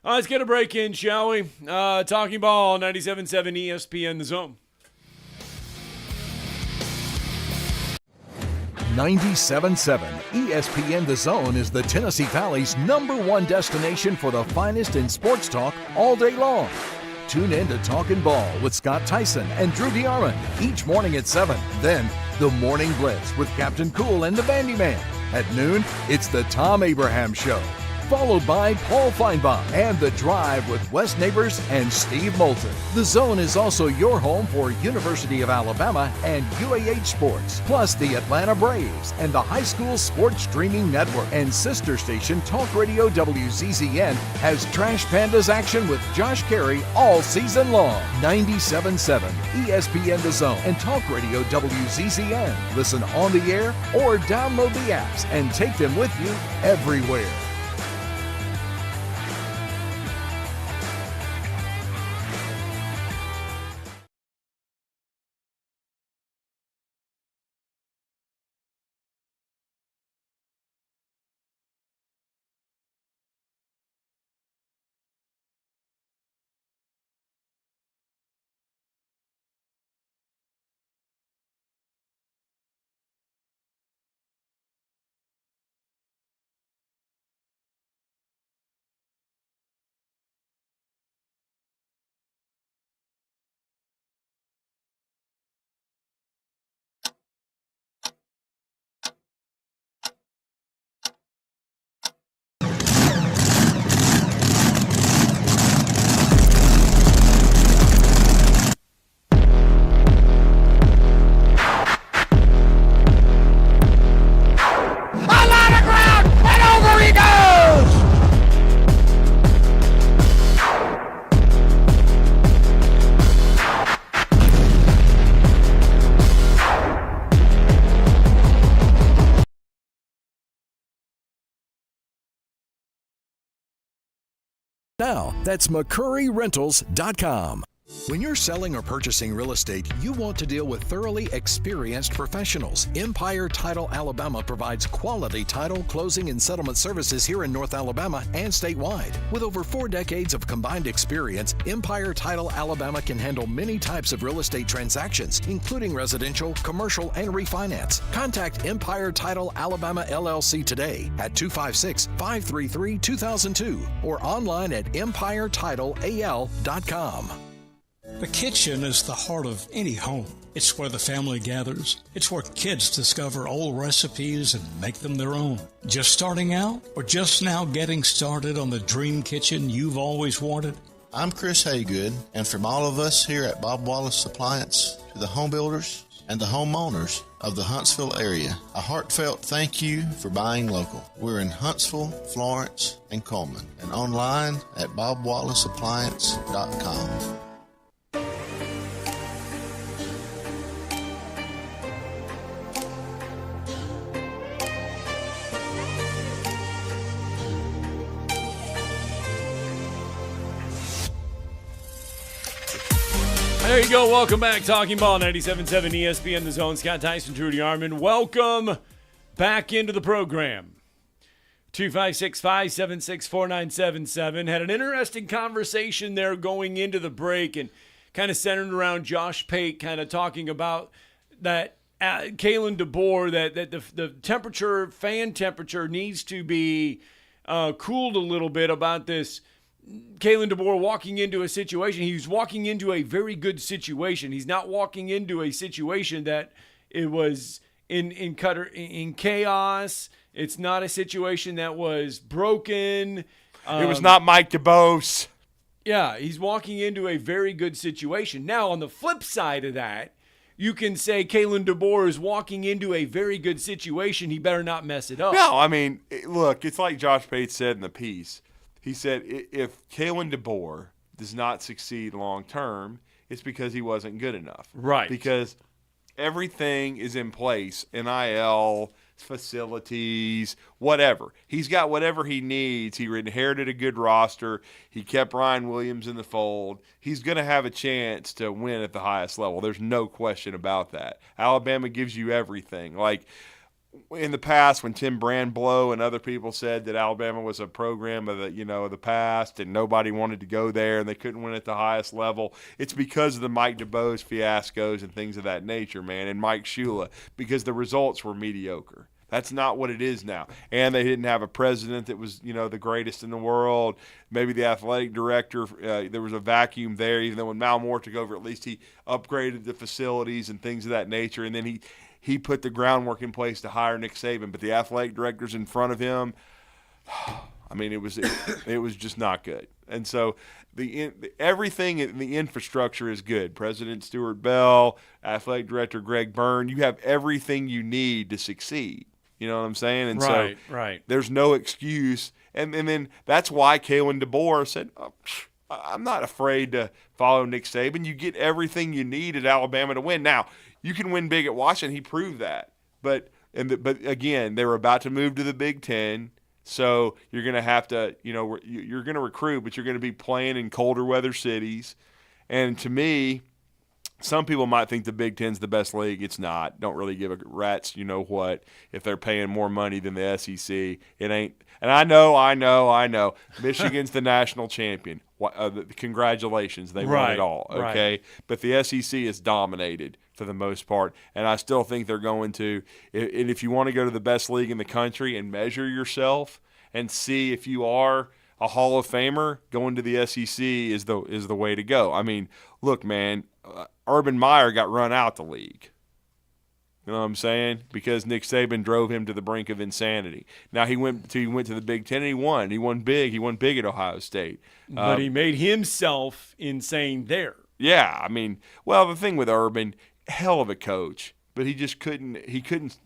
Let's get a break in, shall we? Talking Ball, 97.7 ESPN The Zone. 97.7 ESPN The Zone is the Tennessee Valley's #1 destination for the finest in sports talk all day long. Tune in to Talkin' Ball with Scott Tyson and Drew DeArmond each morning at 7. Then, the Morning Blitz with Captain Cool and the Bandy Man. At noon, it's the Tom Abraham Show. Followed by Paul Feinbaum and The Drive with Wes Neighbors and Steve Moulton. The Zone is also your home for University of Alabama and UAH Sports, plus the Atlanta Braves and the High School Sports Streaming Network. And sister station Talk Radio WZZN has Trash Pandas action with Josh Carey all season long. 97.7 ESPN The Zone and Talk Radio WZZN. Listen on the air or download the apps and take them with you everywhere. Now, that's McCurryRentals.com. When you're selling or purchasing real estate, you want to deal with thoroughly experienced professionals. Empire Title Alabama provides quality title, closing, and settlement services here in North Alabama and statewide. With over 4 decades of combined experience, Empire Title Alabama can handle many types of real estate transactions, including residential, commercial, and refinance. Contact Empire Title Alabama LLC today at 256-533-2002 or online at EmpireTitleAL.com. The kitchen is the heart of any home. It's where the family gathers. It's where kids discover old recipes and make them their own. Just starting out or just now getting started on the dream kitchen you've always wanted? I'm Chris Haygood, and from all of us here at Bob Wallace Appliance to the home builders and the homeowners of the Huntsville area, a heartfelt thank you for buying local. We're in Huntsville, Florence, and Coleman, and online at bobwallaceappliance.com. There you go. Welcome back. Talking Ball, 97.7 ESPN, The Zone. Scott Tyson, Drew DeArmond. Welcome back into the program. 256-576-4977. Had an interesting conversation there going into the break and kind of centered around Josh Pate, kind of talking about that Kalen DeBoer, that the temperature, fan temperature needs to be cooled a little bit about this. Kalen DeBoer walking into a situation. He's walking into a very good situation. He's not walking into a situation that it was in chaos. It's not a situation that was broken. It was not Mike DeBose. Yeah, he's walking into a very good situation. Now, on the flip side of that, you can say Kalen DeBoer is walking into a very good situation. He better not mess it up. No, I mean, look, it's like Josh Pate said in the piece. He said if Kalen DeBoer does not succeed long term, it's because he wasn't good enough. Right. Because everything is in place, NIL, facilities, whatever. He's got whatever he needs. He inherited a good roster. He kept Ryan Williams in the fold. He's going to have a chance to win at the highest level. There's no question about that. Alabama gives you everything. Like, in the past, when Tim Brandblow and other people said that Alabama was a program of the past and nobody wanted to go there and they couldn't win at the highest level, it's because of the Mike DeBose fiascos and things of that nature, man, and Mike Shula, because the results were mediocre. That's not what it is now. And they didn't have a president that was, the greatest in the world. Maybe the athletic director, there was a vacuum there, even though when Mal Moore took over, at least he upgraded the facilities and things of that nature. And then he put the groundwork in place to hire Nick Saban. But the athletic directors in front of him, I mean, it was just not good. And so everything in the infrastructure is good. President Stuart Bell, athletic director Greg Byrne, you have everything you need to succeed. You know what I'm saying? And right. There's no excuse. And then that's why Kalen DeBoer said, I'm not afraid to follow Nick Saban. You get everything you need at Alabama to win. Now, you can win big at Washington. He proved that. But again, they were about to move to the Big Ten. So you're going to have to, you're going to recruit, but you're going to be playing in colder weather cities. And to me, some people might think the Big Ten's the best league. It's not. Don't really give a rat's what if they're paying more money than the SEC. It ain't. And I know. Michigan's the national champion. Congratulations. They won it all. Okay. Right. But the SEC is dominated for the most part. And I still think they're going to. And if you want to go to the best league in the country and measure yourself and see if you are a Hall of Famer, going to the SEC is the way to go. I mean, look, man, Urban Meyer got run out the league. You know what I'm saying? Because Nick Saban drove him to the brink of insanity. Now he went to the Big Ten and he won. He won big. He won big at Ohio State. But he made himself insane there. Yeah, I mean, well, the thing with Urban, hell of a coach, but he just couldn't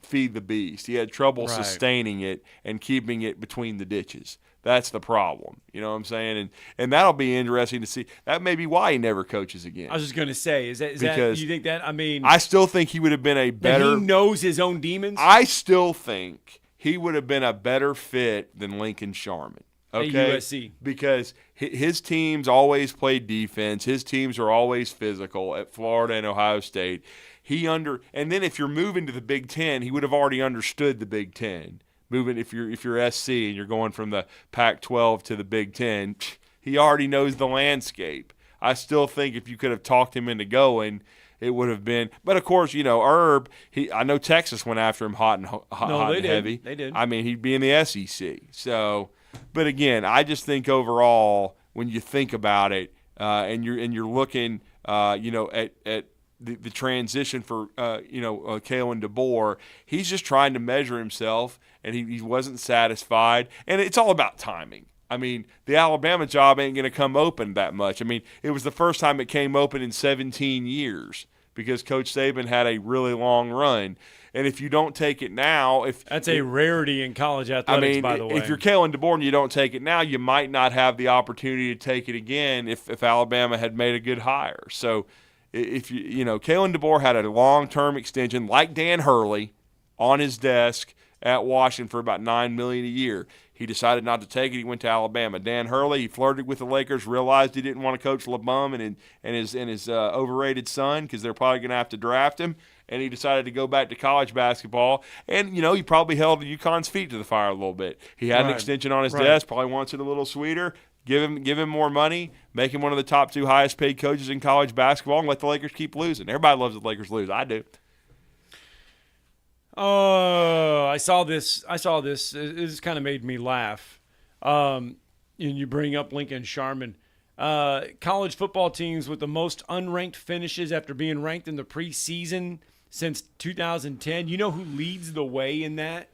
feed the beast. He had trouble sustaining it and keeping it between the ditches. That's the problem. You know what I'm saying? And that'll be interesting to see. That may be why he never coaches again. I was just going to say, is that you think that? I mean, I still think he would have been a better. He knows his own demons. I still think he would have been a better fit than Lincoln Sharman. Okay, at USC. Because his teams always played defense. His teams are always physical at Florida and Ohio State. And then if you're moving to the Big Ten, he would have already understood the Big Ten. Moving if you're SC and you're going from the Pac-12 to the Big Ten, he already knows the landscape. I still think if you could have talked him into going, it would have been. But of course, Herb. I know Texas went after him hot and heavy. They did. I mean, he'd be in the SEC. So, but again, I just think overall, when you think about it, and you're looking at the transition for Kalen DeBoer. He's just trying to measure himself, and he wasn't satisfied. And it's all about timing. I mean, the Alabama job ain't going to come open that much. I mean, it was the first time it came open in 17 years because Coach Saban had a really long run. And if you don't take it now, that's a rarity in college athletics, by the way. If you're Kalen DeBoer and you don't take it now, you might not have the opportunity to take it again if Alabama had made a good hire. So if Kalen DeBoer had a long-term extension like Dan Hurley on his desk at Washington for about $9 million a year. He decided not to take it. He went to Alabama. Dan Hurley, he flirted with the Lakers, realized he didn't want to coach LeBum and his overrated son because they're probably going to have to draft him, and he decided to go back to college basketball. And, he probably held UConn's feet to the fire a little bit. He had an extension on his desk, probably wants it a little sweeter. Give him more money, make him one of the top 2 highest paid coaches in college basketball, and let the Lakers keep losing. Everybody loves the Lakers lose. I do. Oh, I saw this. It just kind of made me laugh. And you bring up Lincoln Sharman. College football teams with the most unranked finishes after being ranked in the preseason since 2010. You know who leads the way in that?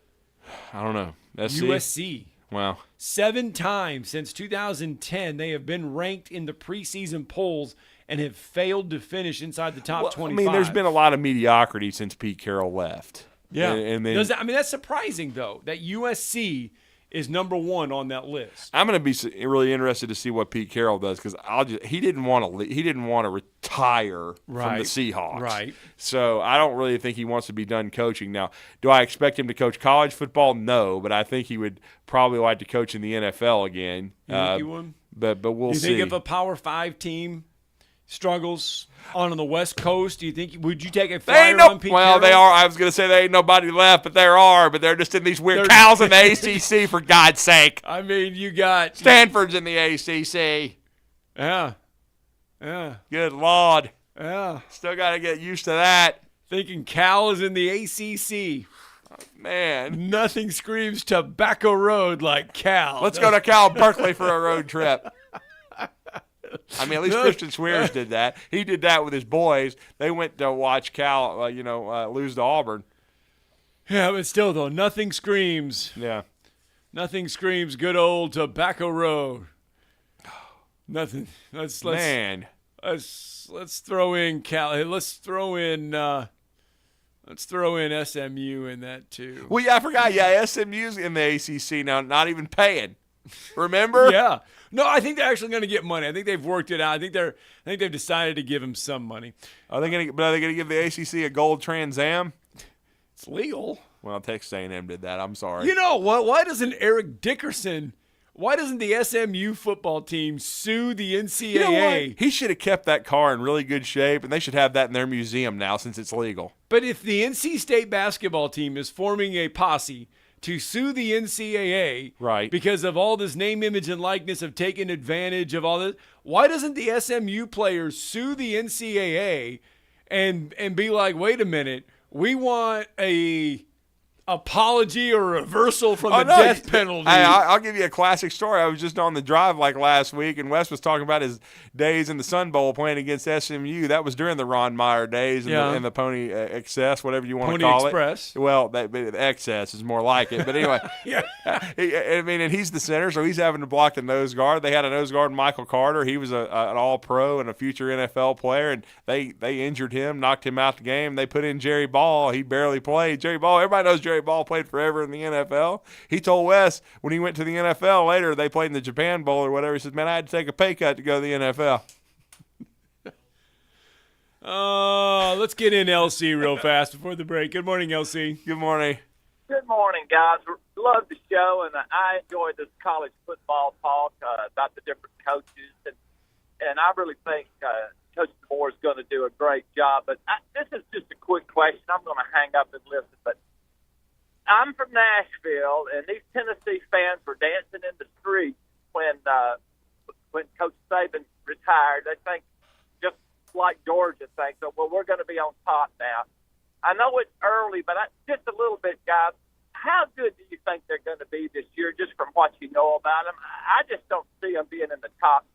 I don't know. USC. Wow. 7 times since 2010, they have been ranked in the preseason polls and have failed to finish inside the top 25. I mean, there's been a lot of mediocrity since Pete Carroll left. Yeah. And then, that's surprising, though, that USC is number 1 on that list. I'm going to be really interested to see what Pete Carroll does because he didn't want to retire from the Seahawks. Right. So I don't really think he wants to be done coaching. Now, do I expect him to coach college football? No, but I think he would probably like to coach in the NFL again. You think he would? But we'll see. Do you think if a Power 5 team struggles on the West Coast, would you take a flyer on Pete Carroll? They are. I was going to say there ain't nobody left, but there are. But they're just in these weird cows in the ACC, for God's sake. I mean, you got Stanford's in the ACC. Yeah. Good Lord. Yeah. Still got to get used to that. Thinking Cal is in the ACC. Man. Nothing screams Tobacco Road like Cal. Let's go to Cal Berkeley for a road trip. I mean, at least Christian Swears did that. He did that with his boys. They went to watch Cal, lose to Auburn. Yeah, but still, though, nothing screams. Yeah. Nothing screams good old Tobacco Road. Nothing. Let's throw in Cal. Hey, let's throw in SMU in that too. Well, yeah, I forgot. Yeah, SMU's in the ACC now, not even paying. Remember? Yeah. No, I think they're actually going to get money. I think they've worked it out. I think they've decided to give him some money. Are they going to give the ACC a gold Trans Am? It's legal. Well, Texas A&M did that. I'm sorry. You know what? Why doesn't Eric Dickerson? Why doesn't the SMU football team sue the NCAA? You know what? He should have kept that car in really good shape, and they should have that in their museum now since it's legal. But if the NC State basketball team is forming a posse to sue the NCAA right, because of all this name, image, and likeness of taking advantage of all this, why doesn't the SMU players sue the NCAA and be like, wait a minute, we want a apology or reversal from the death penalty? I'll give you a classic story. I was just on the drive last week, and Wes was talking about his days in the Sun Bowl playing against SMU. That was during the Ron Meyer days and the Pony Excess, whatever you want to call Express. It. Well, Excess is more like it. But anyway, yeah. And he's the center, so he's having to block the nose guard. They had a nose guard, Michael Carter. He was an All-Pro and a future NFL player, and they injured him, knocked him out the game. They put in Jerry Ball. He barely played. Jerry Ball, everybody knows Jerry Ball played forever in the NFL. He told Wes when he went to the NFL later, they played in the Japan Bowl or whatever. He said, man, I had to take a pay cut to go to the NFL. Let's get in LC real fast before the break. Good morning, LC. Good morning. Good morning, guys. Love the show, and I enjoyed this college football talk about the different coaches. And I really think Coach DeBoer is going to do a great job. But this is just a quick question. I'm going to hang up and listen. But I'm from Nashville, and these Tennessee fans were dancing in the streets when Coach Saban retired. They think, just like Georgia thinks, well, we're going to be on top now. I know it's early, but just a little bit, guys. How good do you think they're going to be this year, just from what you know about them? I just don't see them being in the top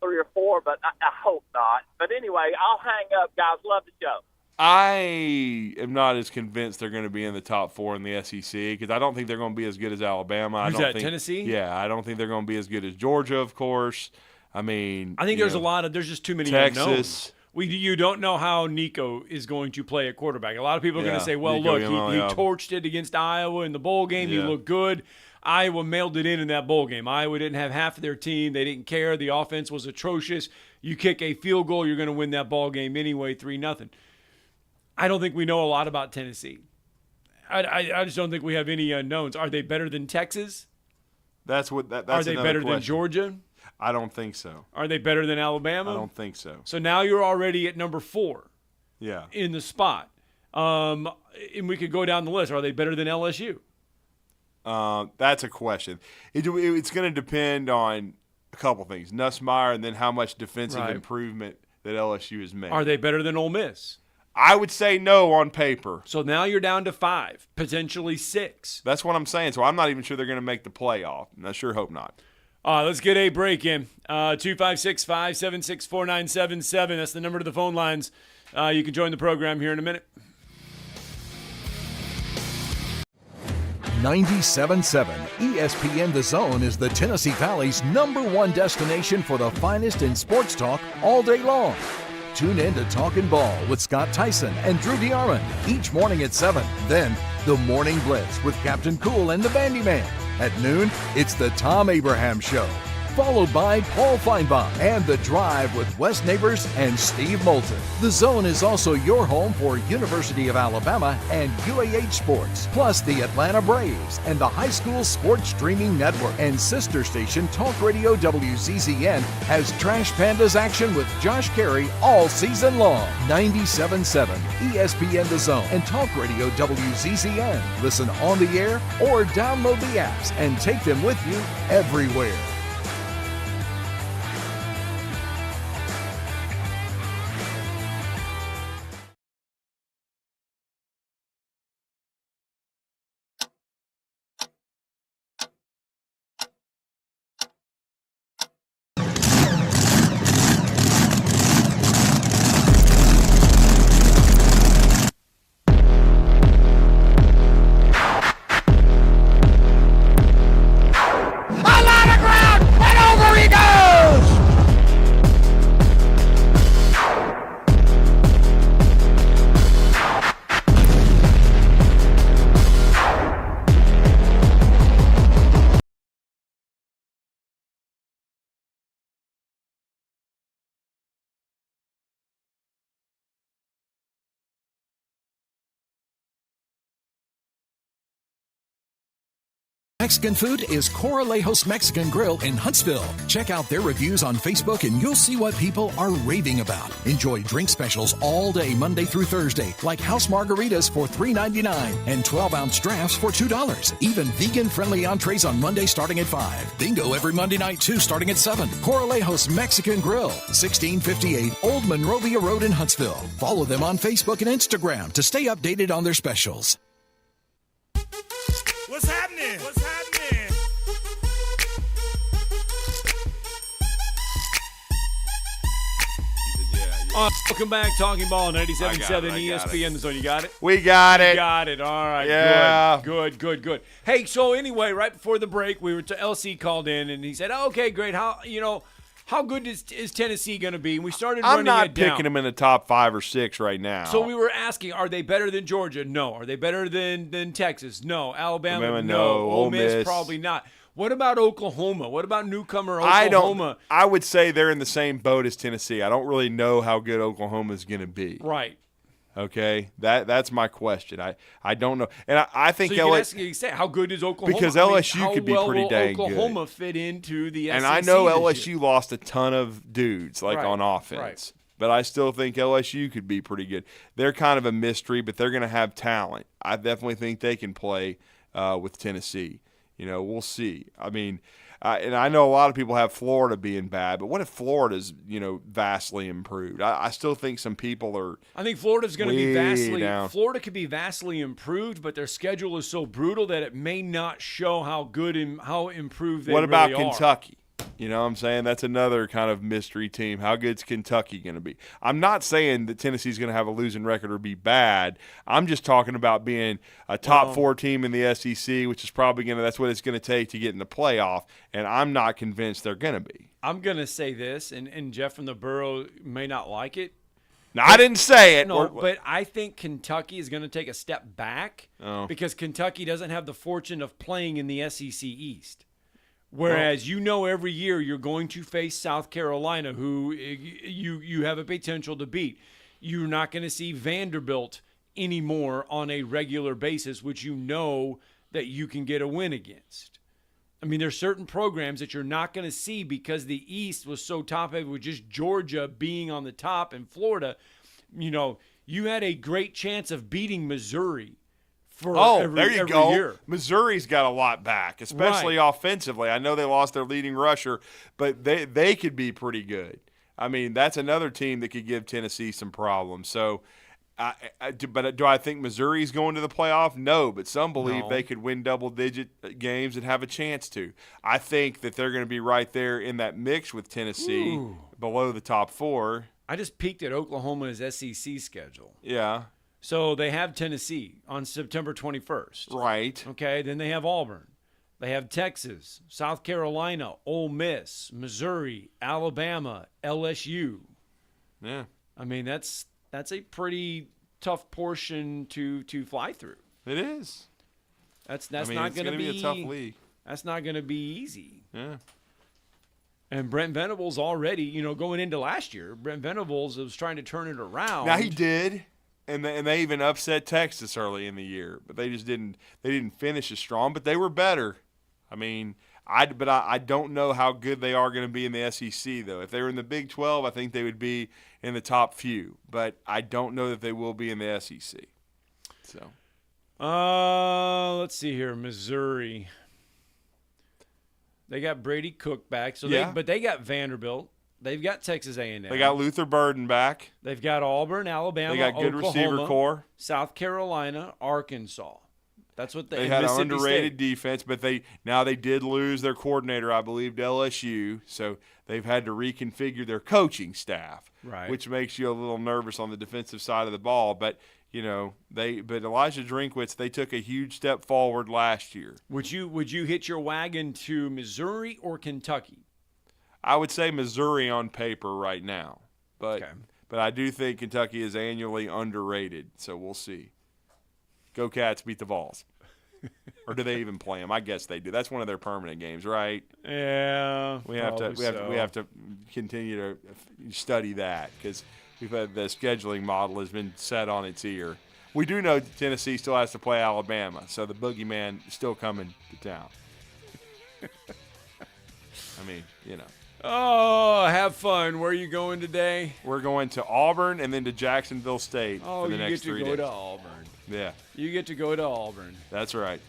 3 or 4, but I hope not. But anyway, I'll hang up, guys. Love the show. I am not as convinced they're going to be in the top 4 in the SEC because I don't think they're going to be as good as Alabama. Who's that, Tennessee? Yeah, I don't think they're going to be as good as Georgia, of course. I mean, I think there's just too many unknowns. You don't know how Nico is going to play at quarterback. A lot of people are going to say, well, Nico, look, he torched it against Iowa in the bowl game. He looked good. Iowa mailed it in that bowl game. Iowa didn't have half of their team. They didn't care. The offense was atrocious. You kick a field goal, you're going to win that ball game anyway, 3-0. I don't think we know a lot about Tennessee. I just don't think we have any unknowns. Are they better than Texas? That's Are they better than Georgia? I don't think so. Are they better than Alabama? I don't think so. So now you're already at number 4. Yeah. In the spot. And we could go down the list. Are they better than LSU? That's a question. It's going to depend on a couple things. Nussmeier and then how much defensive improvement that LSU has made. Are they better than Ole Miss? I would say no on paper. So now you're down to 5, potentially 6. That's what I'm saying. So I'm not even sure they're going to make the playoff. And I sure hope not. Let's get a break in. 256-576-4977. That's the number to the phone lines. You can join the program here in a minute. 97.7 ESPN The Zone is the Tennessee Valley's #1 destination for the finest in sports talk all day long. Tune in to Talkin' Ball with Scott Tyson and Drew DeArmond each morning at 7. Then, the Morning Blitz with Captain Cool and the Bandyman. At noon, it's the Tom Abraham Show, followed by Paul Feinbaum and The Drive with Wes Neighbors and Steve Moulton. The Zone is also your home for University of Alabama and UAH sports, plus the Atlanta Braves and the High School Sports Streaming Network. And sister station Talk Radio WZZN has Trash Pandas action with Josh Carey all season long. 97.7 ESPN The Zone and Talk Radio WZZN. Listen on the air or download the apps and take them with you everywhere. Mexican food is Corralejos Mexican Grill in Huntsville. Check out their reviews on Facebook and you'll see what people are raving about. Enjoy drink specials all day Monday through Thursday, like house margaritas for $3.99 and 12-ounce drafts for $2. Even vegan-friendly entrees on Monday starting at 5. Bingo every Monday night too starting at 7. Corralejos Mexican Grill, 1658 Old Monrovia Road in Huntsville. Follow them on Facebook and Instagram to stay updated on their specials. What's happening? What's happening? Welcome back, Talking Ball, 97.7 ESPN The Zone. You got it? We got it. You got it. All right. Yeah. Good. Hey, so anyway, right before the break, LC called in and he said, "Okay, great. How good is Tennessee going to be?" And we started running it down. I'm not picking them in the top 5 or 6 right now. So we were asking, are they better than Georgia? No. Are they better than Texas? No. Alabama? No. Ole Miss? Probably not. What about Oklahoma? What about newcomer Oklahoma? I would say they're in the same boat as Tennessee. I don't really know how good Oklahoma is going to be. Right. Okay, that's my question. I don't know, and I think so you say how good is Oklahoma? Because LSU could be pretty dang good. How will Oklahoma fit into the SEC? And I know LSU lost a ton of dudes on offense, right. But I still think LSU could be pretty good. They're kind of a mystery, but they're going to have talent. I definitely think they can play with Tennessee. We'll see. I mean, and I know a lot of people have Florida being bad, but what if Florida's, vastly improved? I still think some people are. I think Florida's going to be vastly. Down. Florida could be vastly improved, but their schedule is so brutal that it may not show how good and how improved they What about really Kentucky? You know what I'm saying? That's another kind of mystery team. How good's Kentucky going to be? I'm not saying that Tennessee's going to have a losing record or be bad. I'm just talking about being a top 4 team in the SEC, which is probably that's what it's going to take to get in the playoff, and I'm not convinced they're going to be. I'm going to say this, and Jeff from the Borough may not like it. No, I didn't say it. No, but I think Kentucky is going to take a step back because Kentucky doesn't have the fortune of playing in the SEC East. Whereas every year you're going to face South Carolina, who you have a potential to beat. You're not going to see Vanderbilt anymore on a regular basis, which that you can get a win against. I mean, there's certain programs that you're not going to see because the East was so top-heavy with just Georgia being on the top and Florida. You had a great chance of beating Missouri. Every year. Missouri's got a lot back, especially offensively. I know they lost their leading rusher, but they could be pretty good. I mean, that's another team that could give Tennessee some problems. So, but do I think Missouri's going to the playoff? No, but some believe they could win double-digit games and have a chance to. I think that they're going to be right there in that mix with Tennessee, below the top 4. I just peeked at Oklahoma's SEC schedule. Yeah. So they have Tennessee on September 21st. Right. Okay, then they have Auburn. They have Texas, South Carolina, Ole Miss, Missouri, Alabama, LSU. Yeah. I mean, that's a pretty tough portion to fly through. It is. That's not going to be a tough league. That's not going to be easy. Yeah. And Brent Venables already, going into last year, Brent Venables was trying to turn it around. Now he did. And they even upset Texas early in the year, but they just didn't finish as strong. But they were better. I mean, I don't know how good they are going to be in the SEC though. If they were in the Big 12, I think they would be in the top few. But I don't know that they will be in the SEC. So, let's see here, Missouri. They got Brady Cook back, but they got Vanderbilt. They've got Texas A&M. They got Luther Burden back. They've got Auburn, Alabama, they got good Oklahoma, receiver core. South Carolina, Arkansas. That's what they had. An underrated defense, but they did lose their coordinator, I believe, to LSU. So they've had to reconfigure their coaching staff, right? Which makes you a little nervous on the defensive side of the ball. But but Elijah Drinkwitz, they took a huge step forward last year. Would you hitch your wagon to Missouri or Kentucky? I would say Missouri on paper right now, but I do think Kentucky is annually underrated, so we'll see. Go Cats, beat the Vols. Or do they even play them? I guess they do. That's one of their permanent games, right? Yeah, we have to continue to study that because the scheduling model has been set on its ear. We do know Tennessee still has to play Alabama, so the boogeyman is still coming to town. I mean, Oh, have fun. Where are you going today? We're going to Auburn and then to Jacksonville State for the next 3 days. You get to go to Auburn. Yeah. You get to go to Auburn. That's right.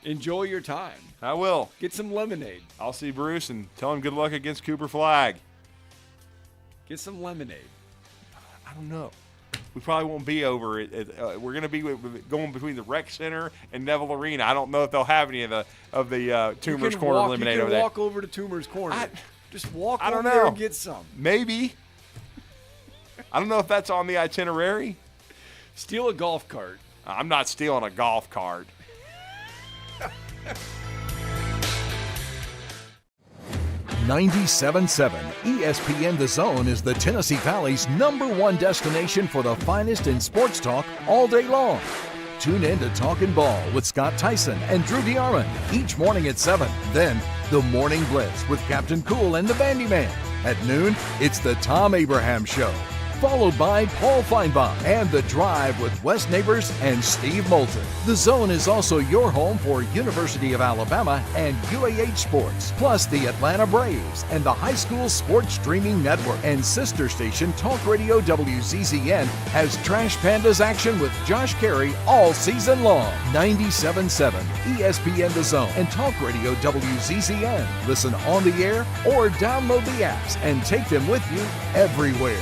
Enjoy your time. I will. Get some lemonade. I'll see Bruce and tell him good luck against Cooper Flagg. Get some lemonade. I don't know. We probably won't be over it. We're going to be going between the Rec Center and Neville Arena. I don't know if they'll have any of the Toomer's Corner lemonade over there. You can walk over to Toomer's Corner. Just walk over there there and get some. Maybe. I don't know if that's on the itinerary. Steal a golf cart. I'm not stealing a golf cart. 97.7 ESPN The Zone is the Tennessee Valley's #1 destination for the finest in sports talk all day long. Tune in to Talkin' Ball with Scott Tyson and Drew DeArmond each morning at 7. Then, the Morning Blitz with Captain Cool and the Bandyman. At noon, it's the Tom Abraham Show, followed by Paul Feinbaum and The Drive with Wes Neighbors and Steve Moulton. The Zone is also your home for University of Alabama and UAH sports, plus the Atlanta Braves and the High School Sports Streaming Network. And sister station Talk Radio WZZN has Trash Pandas action with Josh Carey all season long. 97.7 ESPN The Zone and Talk Radio WZZN. Listen on the air or download the apps and take them with you everywhere.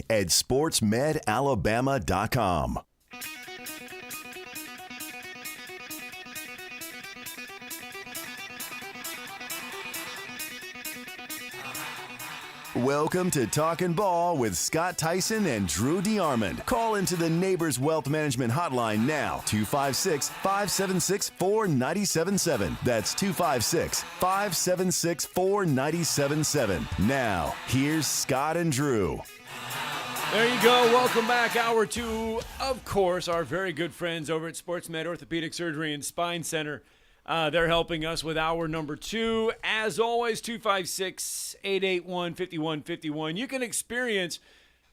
at sportsmedalabama.com. Welcome to Talkin' Ball with Scott Tyson and Drew DeArmond. Call into the Neighbors Wealth Management Hotline now, 256-576-4977. That's 256-576-4977. Now, here's Scott and Drew. There you go. Welcome back. Hour two, of course, our very good friends over at SportsMed Orthopedic Surgery and Spine Center. They're helping us with hour number two. As always, 256-881-5151. You can experience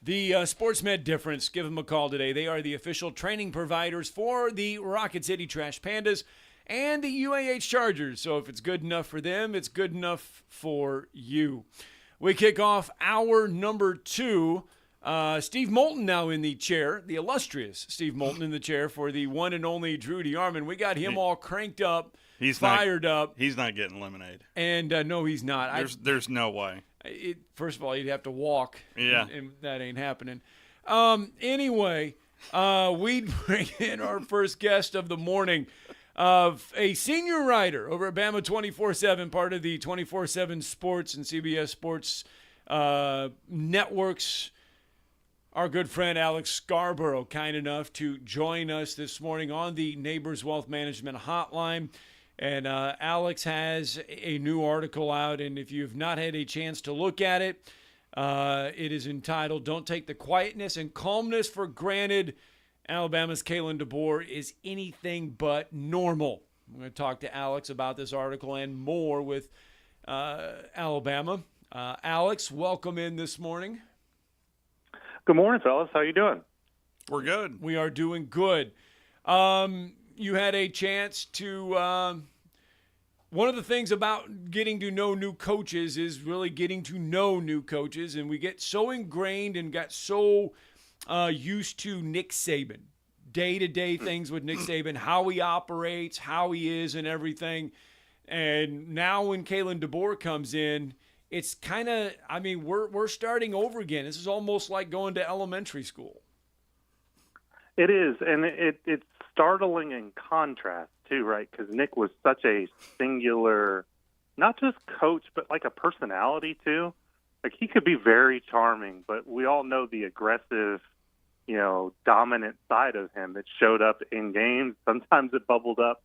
the SportsMed difference. Give them a call today. They are the official training providers for the Rocket City Trash Pandas and the UAH Chargers. So if it's good enough for them, it's good enough for you. We kick off hour number two. Steve Moulton now in the chair, the illustrious Steve Moulton in the chair for the one and only Drew DeArmond. We got him all cranked up, fired up. He's not getting lemonade. And no, he's not. There's no way. First of all, you'd have to walk. Yeah. And that ain't happening. Anyway, we bring in our first guest of the morning, of a senior writer over at Bama 24/7, part of the 24/7 Sports and CBS Sports networks. Our good friend Alex Scarborough, kind enough to join us this morning on the Neighbors Wealth Management Hotline. And Alex has a new article out, and if you've not had a chance to look at it, it is entitled, "Don't Take the Quietness and Calmness for Granted. Alabama's Kalen DeBoer is Anything But Normal." I'm going to talk to Alex about this article and more with Alabama. Alex, welcome in this morning. Good morning, fellas. How you doing? We're good. We are doing good. You had a chance to one of the things about getting to know new coaches is really getting to know new coaches, and we get so ingrained and got so used to Nick Saban, day-to-day things with Nick Saban, how he operates, how he is and everything. And now when Kalen DeBoer comes in, it's kind of, we're starting over again. This is almost like going to elementary school. It is, and it's startling in contrast, too, right? Because Nick was such a singular, not just coach, but like a personality, too. Like, he could be very charming, but we all know the aggressive, dominant side of him that showed up in games. Sometimes it bubbled up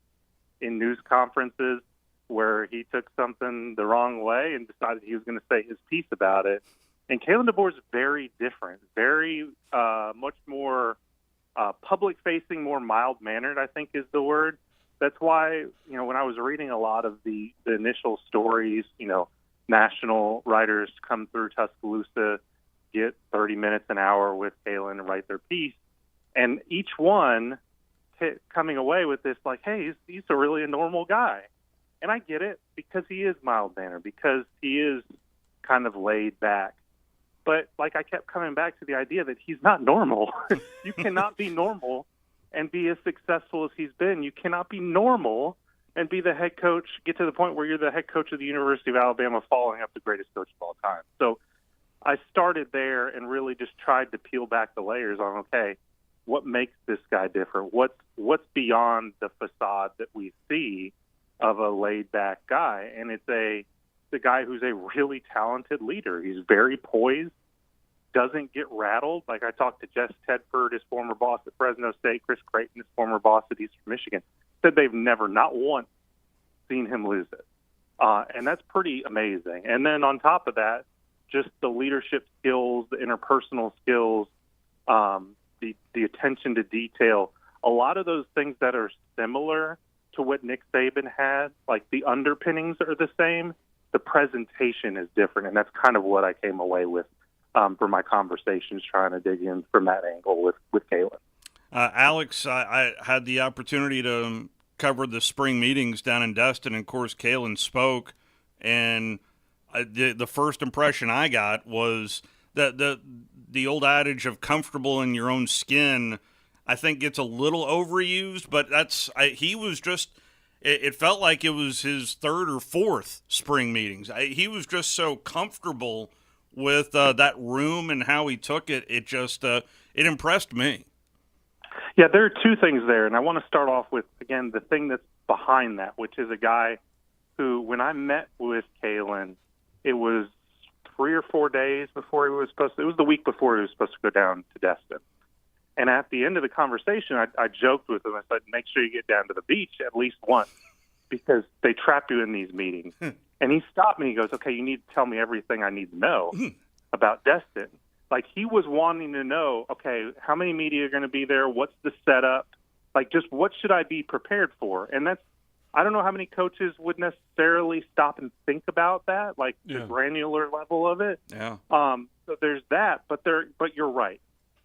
in news conferences where he took something the wrong way and decided he was going to say his piece about it. And Kalen DeBoer is very different, very much more public-facing, more mild-mannered, I think is the word. That's why, when I was reading a lot of the initial stories, national writers come through Tuscaloosa, get 30 minutes an hour with Kalen and write their piece. And each one coming away with this like, hey, he's a really a normal guy. And I get it because he is mild-mannered, because he is kind of laid back. But, I kept coming back to the idea that he's not normal. You cannot be normal and be as successful as he's been. You cannot be normal and be the head coach, get to the point where you're the head coach of the University of Alabama, following up the greatest coach of all time. So I started there and really just tried to peel back the layers on, okay, what makes this guy different? What's beyond the facade that we see of a laid-back guy? And it's the guy who's a really talented leader. He's very poised, doesn't get rattled. Like, I talked to Jess Tedford, his former boss at Fresno State, Chris Creighton, his former boss at Eastern Michigan, said they've never, not once, seen him lose it. And that's pretty amazing. And then on top of that, just the leadership skills, the interpersonal skills, the attention to detail, a lot of those things that are similar to what Nick Saban had, like the underpinnings are the same, the presentation is different, and that's kind of what I came away with for my conversations, trying to dig in from that angle with Kalen. Alex, I had the opportunity to cover the spring meetings down in Destin, and of course Kalen spoke, and the first impression I got was that the old adage of comfortable in your own skin, I think, gets a little overused, but he was just, it felt like it was his third or fourth spring meetings. He was just so comfortable with that room and how he took it. It just it impressed me. Yeah, there are two things there, and I want to start off with, again, the thing that's behind that, which is a guy who, when I met with Kalen, it was 3 or 4 days before he was supposed to, it was the week before he was supposed to go down to Destin. And at the end of the conversation, I joked with him. I said, make sure you get down to the beach at least once, because they trap you in these meetings. And he stopped me. He goes, okay, you need to tell me everything I need to know about Destin. Like, he was wanting to know, okay, how many media are going to be there? What's the setup? Like, just what should I be prepared for? And that's, I don't know how many coaches would necessarily stop and think about that, like the granular level of it. Yeah. So there's that, but you're right.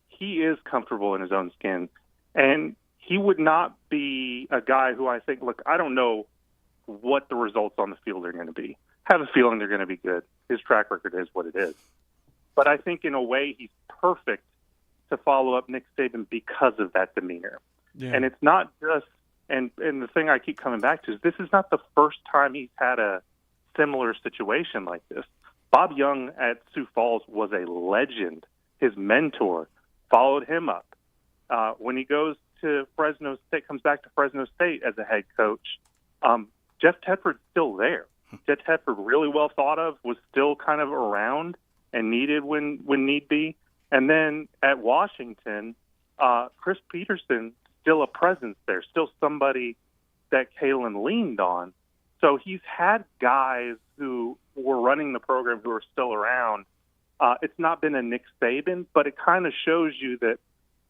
He is comfortable in his own skin, and he would not be a guy who I think, look, I don't know what the results on the field are going to be. I have a feeling they're going to be good. His track record is what it is. But I think in a way he's perfect to follow up Nick Saban because of that demeanor. Yeah. And it's not just, and the thing I keep coming back to is this is not the first time he's had a similar situation like this. Bob Young at Sioux Falls was a legend. His mentor followed him up. When he goes to Fresno State, comes back to Fresno State as a head coach, Jeff Tedford's still there. Jeff Tedford, really well thought of, was still kind of around and needed when need be. And then at Washington, Chris Peterson, still a presence there, still somebody that Kalen leaned on. So he's had guys who were running the program who are still around. It's not been a Nick Saban, but it kind of shows you that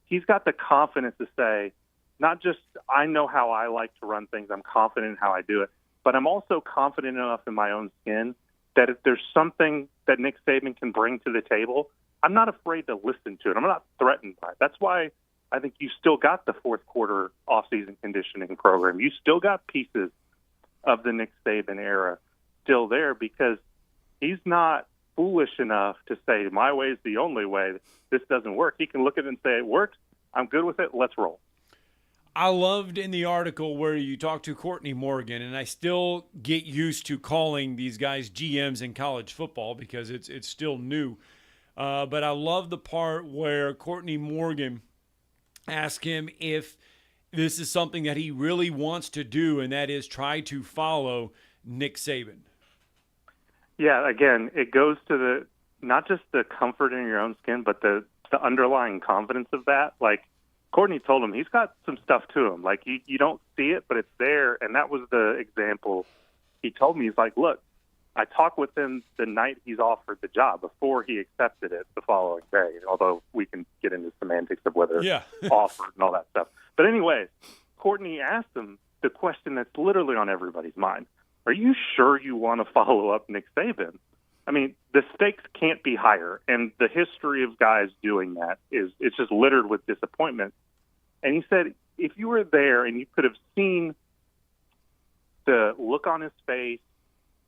he's got the confidence to say, not just I know how I like to run things, I'm confident in how I do it, but I'm also confident enough in my own skin that if there's something that Nick Saban can bring to the table, I'm not afraid to listen to it. I'm not threatened by it. That's why I think you still got the fourth quarter off-season conditioning program. You still got pieces of the Nick Saban era still there, because he's not foolish enough to say, my way is the only way. This doesn't work. He can look at it and say, it works. I'm good with it. Let's roll. I loved in the article where you talked to Courtney Morgan, and I still get used to calling these guys GMs in college football because it's still new. But I love the part where Courtney Morgan asked him if this is something that he really wants to do, and that is try to follow Nick Saban. Yeah, again, it goes to the not just the comfort in your own skin, but the underlying confidence of that. Like, Courtney told him he's got some stuff to him. Like, you don't see it, but it's there. And that was the example he told me. He's like, look, I talked with him the night he's offered the job before he accepted it the following day, although we can get into semantics of whether offered and all that stuff. But anyway, Courtney asked him the question that's literally on everybody's mind. Are you sure you want to follow up Nick Saban? I mean, the stakes can't be higher, and the history of guys doing that it's just littered with disappointment. And he said, if you were there and you could have seen the look on his face,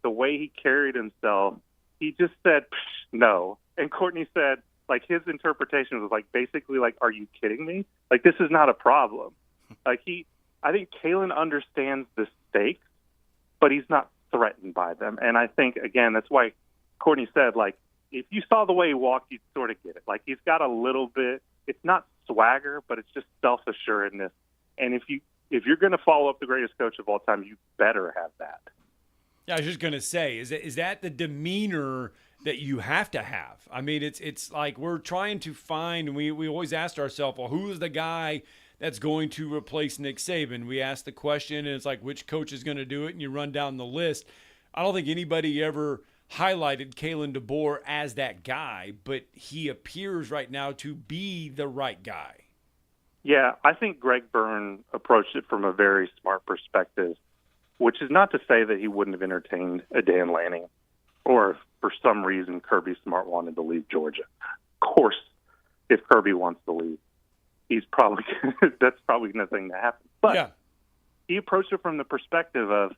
the way he carried himself, he just said, no. And Courtney said, like, his interpretation was like, basically like, are you kidding me? Like, this is not a problem. Like, I think Kalen understands the stakes, but he's not threatened by them. And I think, again, that's why Courtney said, like, if you saw the way he walked, you'd sort of get it. Like, he's got a little bit, it's not swagger, but it's just self-assuredness. And if you're going to follow up the greatest coach of all time, you better have that. Yeah, I was just going to say, is that the demeanor that you have to have? I mean, it's like we're trying to find, and we always asked ourselves, well, who is the guy that's going to replace Nick Saban? We asked the question, and it's like, which coach is going to do it? And you run down the list. I don't think anybody ever highlighted Kalen DeBoer as that guy, but he appears right now to be the right guy. Yeah, I think Greg Byrne approached it from a very smart perspective, which is not to say that he wouldn't have entertained a Dan Lanning or for some reason Kirby Smart wanted to leave Georgia. Of course, if Kirby wants to leave, that's probably nothing to happen. But he approached it from the perspective of,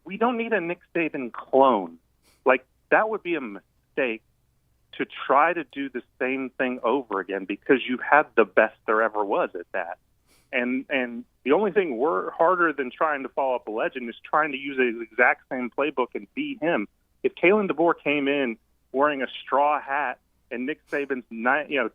we don't need a Nick Saban clone. Like, that would be a mistake to try to do the same thing over again, because you had the best there ever was at that. And the only thing harder than trying to follow up a legend is trying to use the exact same playbook and be him. If Kalen DeBoer came in wearing a straw hat and Nick Saban's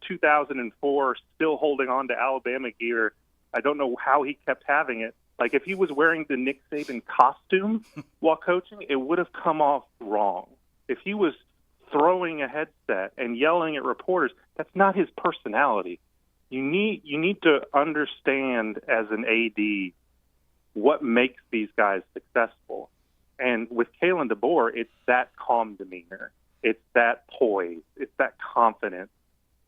2004 still holding on to Alabama gear. I don't know how he kept having it. Like, if he was wearing the Nick Saban costume while coaching, it would have come off wrong. If he was throwing a headset and yelling at reporters, that's not his personality. You need to understand as an AD what makes these guys successful. And with Kalen DeBoer, it's that calm demeanor. It's that poise. It's that confidence.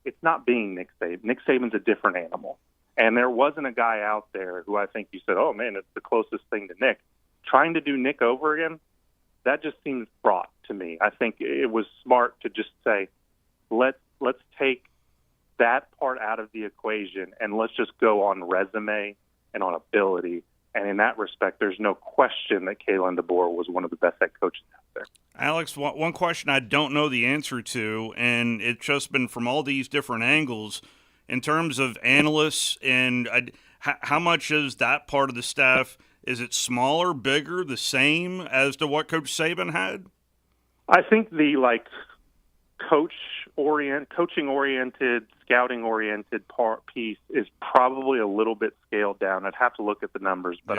It's not being Nick Saban. Nick Saban's a different animal. And there wasn't a guy out there who I think you said, oh, man, it's the closest thing to Nick. Trying to do Nick over again, that just seems fraught to me. I think it was smart to just say, let's take that part out of the equation and let's just go on resume and on ability. And in that respect, there's no question that Kalen DeBoer was one of the best head coaches out there. Alex, one question I don't know the answer to, and it's just been from all these different angles, in terms of analysts, and how much is that part of the staff? Is it smaller, bigger, the same as to what Coach Saban had? I think the coaching-oriented, scouting-oriented piece is probably a little bit scaled down. I'd have to look at the numbers, but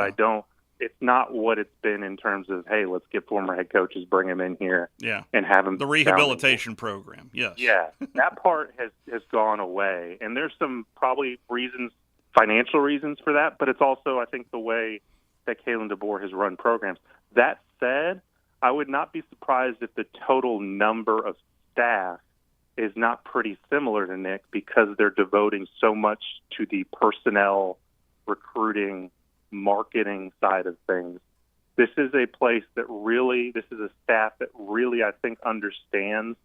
it's not what it's been in terms of, hey, let's get former head coaches, bring them in here and have them. The rehabilitation program, yes. Yeah, that part has gone away. And there's some probably reasons, financial reasons for that, but it's also, I think, the way that Kalen DeBoer has run programs. That said, I would not be surprised if the total number of staff is not pretty similar to Nick because they're devoting so much to the personnel, recruiting, marketing side of things. This is a staff that really, I think, understands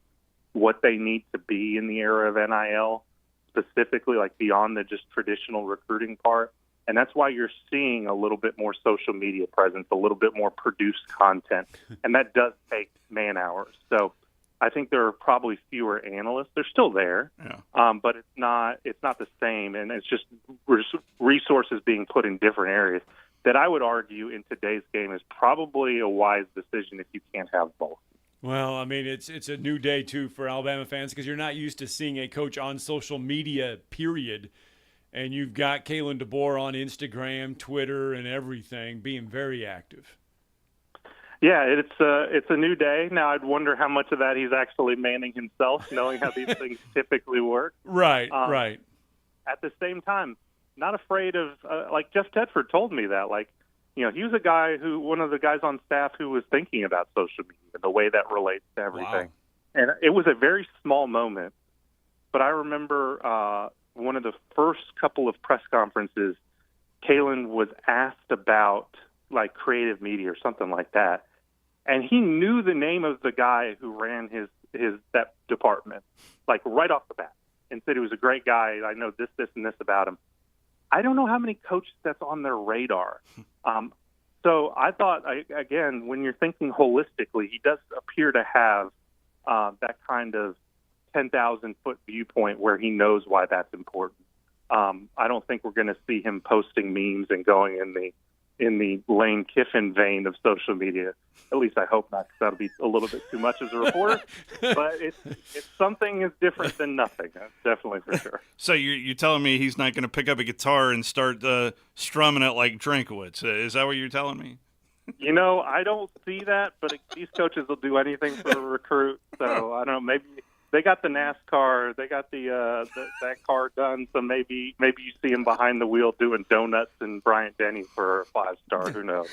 what they need to be in the era of NIL, specifically like beyond the just traditional recruiting part. And that's why you're seeing a little bit more social media presence, a little bit more produced content. And that does take man hours. So I think there are probably fewer analysts. They're still there, but it's not the same. And it's just resources being put in different areas that I would argue in today's game is probably a wise decision if you can't have both. Well, I mean, it's a new day, too, for Alabama fans because you're not used to seeing a coach on social media, period. And you've got Kalen DeBoer on Instagram, Twitter, and everything being very active. Yeah, it's a new day. Now, I'd wonder how much of that he's actually manning himself, knowing how these things typically work. Right, right. At the same time, not afraid of like Jeff Tedford told me that. Like, he was a guy one of the guys on staff who was thinking about social media, the way that relates to everything. Wow. And it was a very small moment, but I remember one of the first couple of press conferences, Kalen was asked about like creative media or something like that. And he knew the name of the guy who ran that department, like right off the bat, and said he was a great guy. I know this, and this about him. I don't know how many coaches that's on their radar. So I thought, again, when you're thinking holistically, he does appear to have that kind of 10,000-foot viewpoint where he knows why that's important. I don't think we're going to see him posting memes and going in the Lane Kiffin vein of social media. At least I hope not, because that'll be a little bit too much as a reporter. But it's something is different than nothing, definitely for sure. So you're telling me he's not going to pick up a guitar and start strumming it like Drankowitz? Is that what you're telling me? I don't see that, but these coaches will do anything for a recruit. So I don't know, maybe they got the NASCAR, they got that car done, so maybe you see him behind the wheel doing donuts and Bryant Denny for a 5-star. Who knows?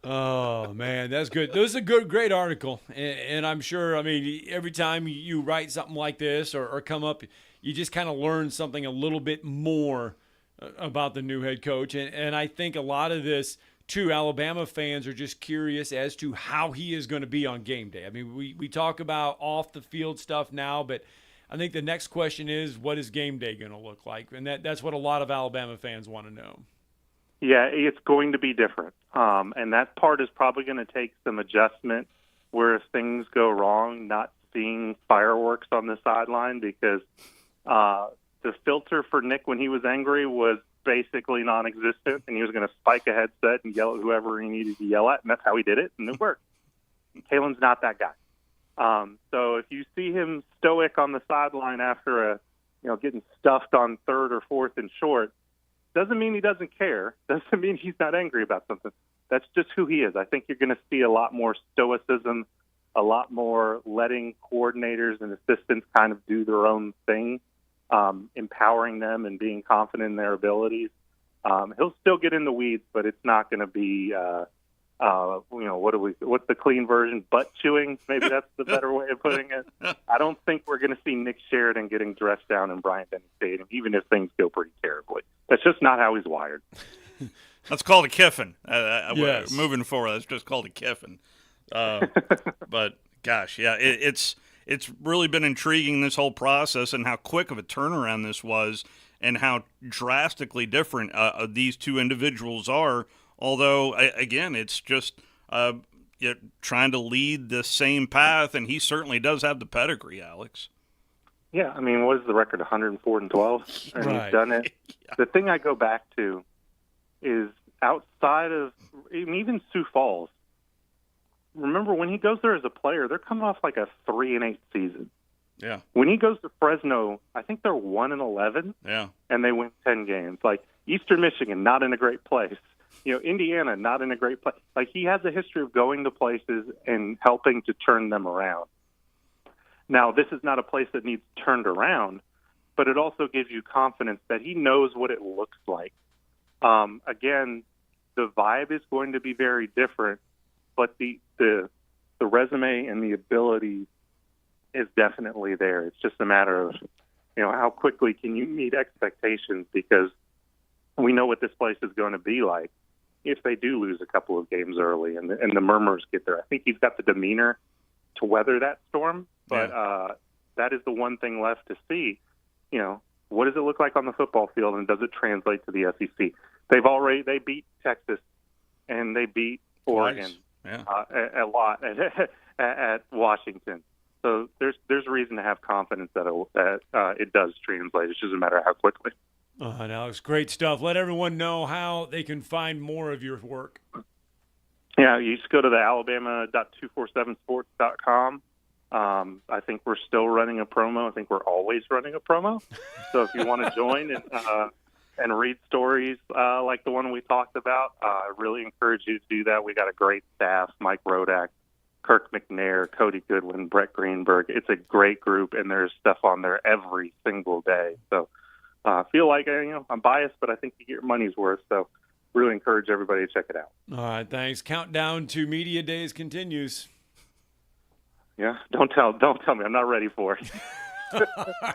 Oh man, that's good. This is a great article, and I'm sure. I mean, every time you write something like this or come up, you just kind of learn something a little bit more about the new head coach, and I think a lot of this. Too, Alabama fans are just curious as to how he is going to be on game day. I mean, we talk about off-the-field stuff now, but I think the next question is, what is game day going to look like? And that's what a lot of Alabama fans want to know. Yeah, it's going to be different. And that part is probably going to take some adjustment where if things go wrong, not seeing fireworks on the sideline because the filter for Nick when he was angry was basically non-existent, and he was going to spike a headset and yell at whoever he needed to yell at, and that's how he did it, and it worked. Kalen's not that guy. So if you see him stoic on the sideline after getting stuffed on 3rd or 4th and short, doesn't mean he doesn't care. Doesn't mean he's not angry about something. That's just who he is. I think you're going to see a lot more stoicism, a lot more letting coordinators and assistants kind of do their own thing, empowering them and being confident in their abilities. He'll still get in the weeds, but it's not going to be, what's the clean version? Butt chewing? Maybe that's the better way of putting it. I don't think we're going to see Nick Sheridan getting dressed down in Bryant-Denny Stadium, even if things go pretty terribly. That's just not how he's wired. That's called a kiffin. Yes. Moving forward, that's just called a kiffin. But gosh, yeah, it's really been intriguing, this whole process, and how quick of a turnaround this was, and how drastically different these two individuals are. Although, again, it's just trying to lead the same path, and he certainly does have the pedigree, Alex. Yeah, I mean, what is the record? 104-12, and Right. He's done it. Yeah. The thing I go back to is outside of even Sioux Falls. Remember, when he goes there as a player, they're coming off like a 3-8 season. Yeah. When he goes to Fresno, I think they're 1-11. Yeah. And they win 10 games. Like Eastern Michigan, not in a great place. Indiana, not in a great place. Like, he has a history of going to places and helping to turn them around. Now, this is not a place that needs turned around, but it also gives you confidence that he knows what it looks like. Again, the vibe is going to be very different, but the resume and the ability is definitely there. It's just a matter of, how quickly can you meet expectations, because we know what this place is going to be like if they do lose a couple of games early and the murmurs get there. I think he's got the demeanor to weather that storm, but that is the one thing left to see. What does it look like on the football field, and does it translate to the SEC? They beat Texas and they beat Oregon a lot at Washington. So there's reason to have confidence that it does translate. It's just a matter of how quickly. And Alex, great stuff. Let everyone know how they can find more of your work. Yeah, you just go to the alabama.247sports.com. I think we're still running a promo. I think we're always running a promo. So if you want to join and read stories like the one we talked about, I really encourage you to do that. We got a great staff: Mike Rodak, Kirk McNair, Cody Goodwin, Brett Greenberg. It's a great group, and there's stuff on there every single day. So I feel like I'm biased, but I think you get your money's worth. So really encourage everybody to check it out. All right, thanks. Countdown to Media Days continues. Yeah, don't tell me. I'm not ready for it.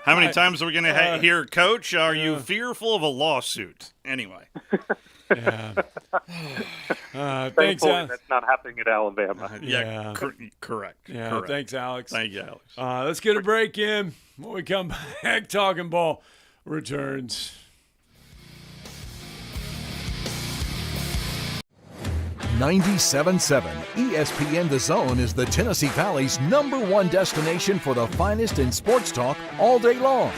How many times are we going to hear, Coach, are you fearful of a lawsuit? Anyway. Yeah. Thanks, Alex. That's not happening at Alabama. Yeah. Correct. Yeah, correct. Thanks, Alex. Thank you, Alex. Let's get a break in. When we come back, Talking Ball returns. .97.7 ESPN The Zone is the Tennessee Valley's #1 destination for the finest in sports talk all day long.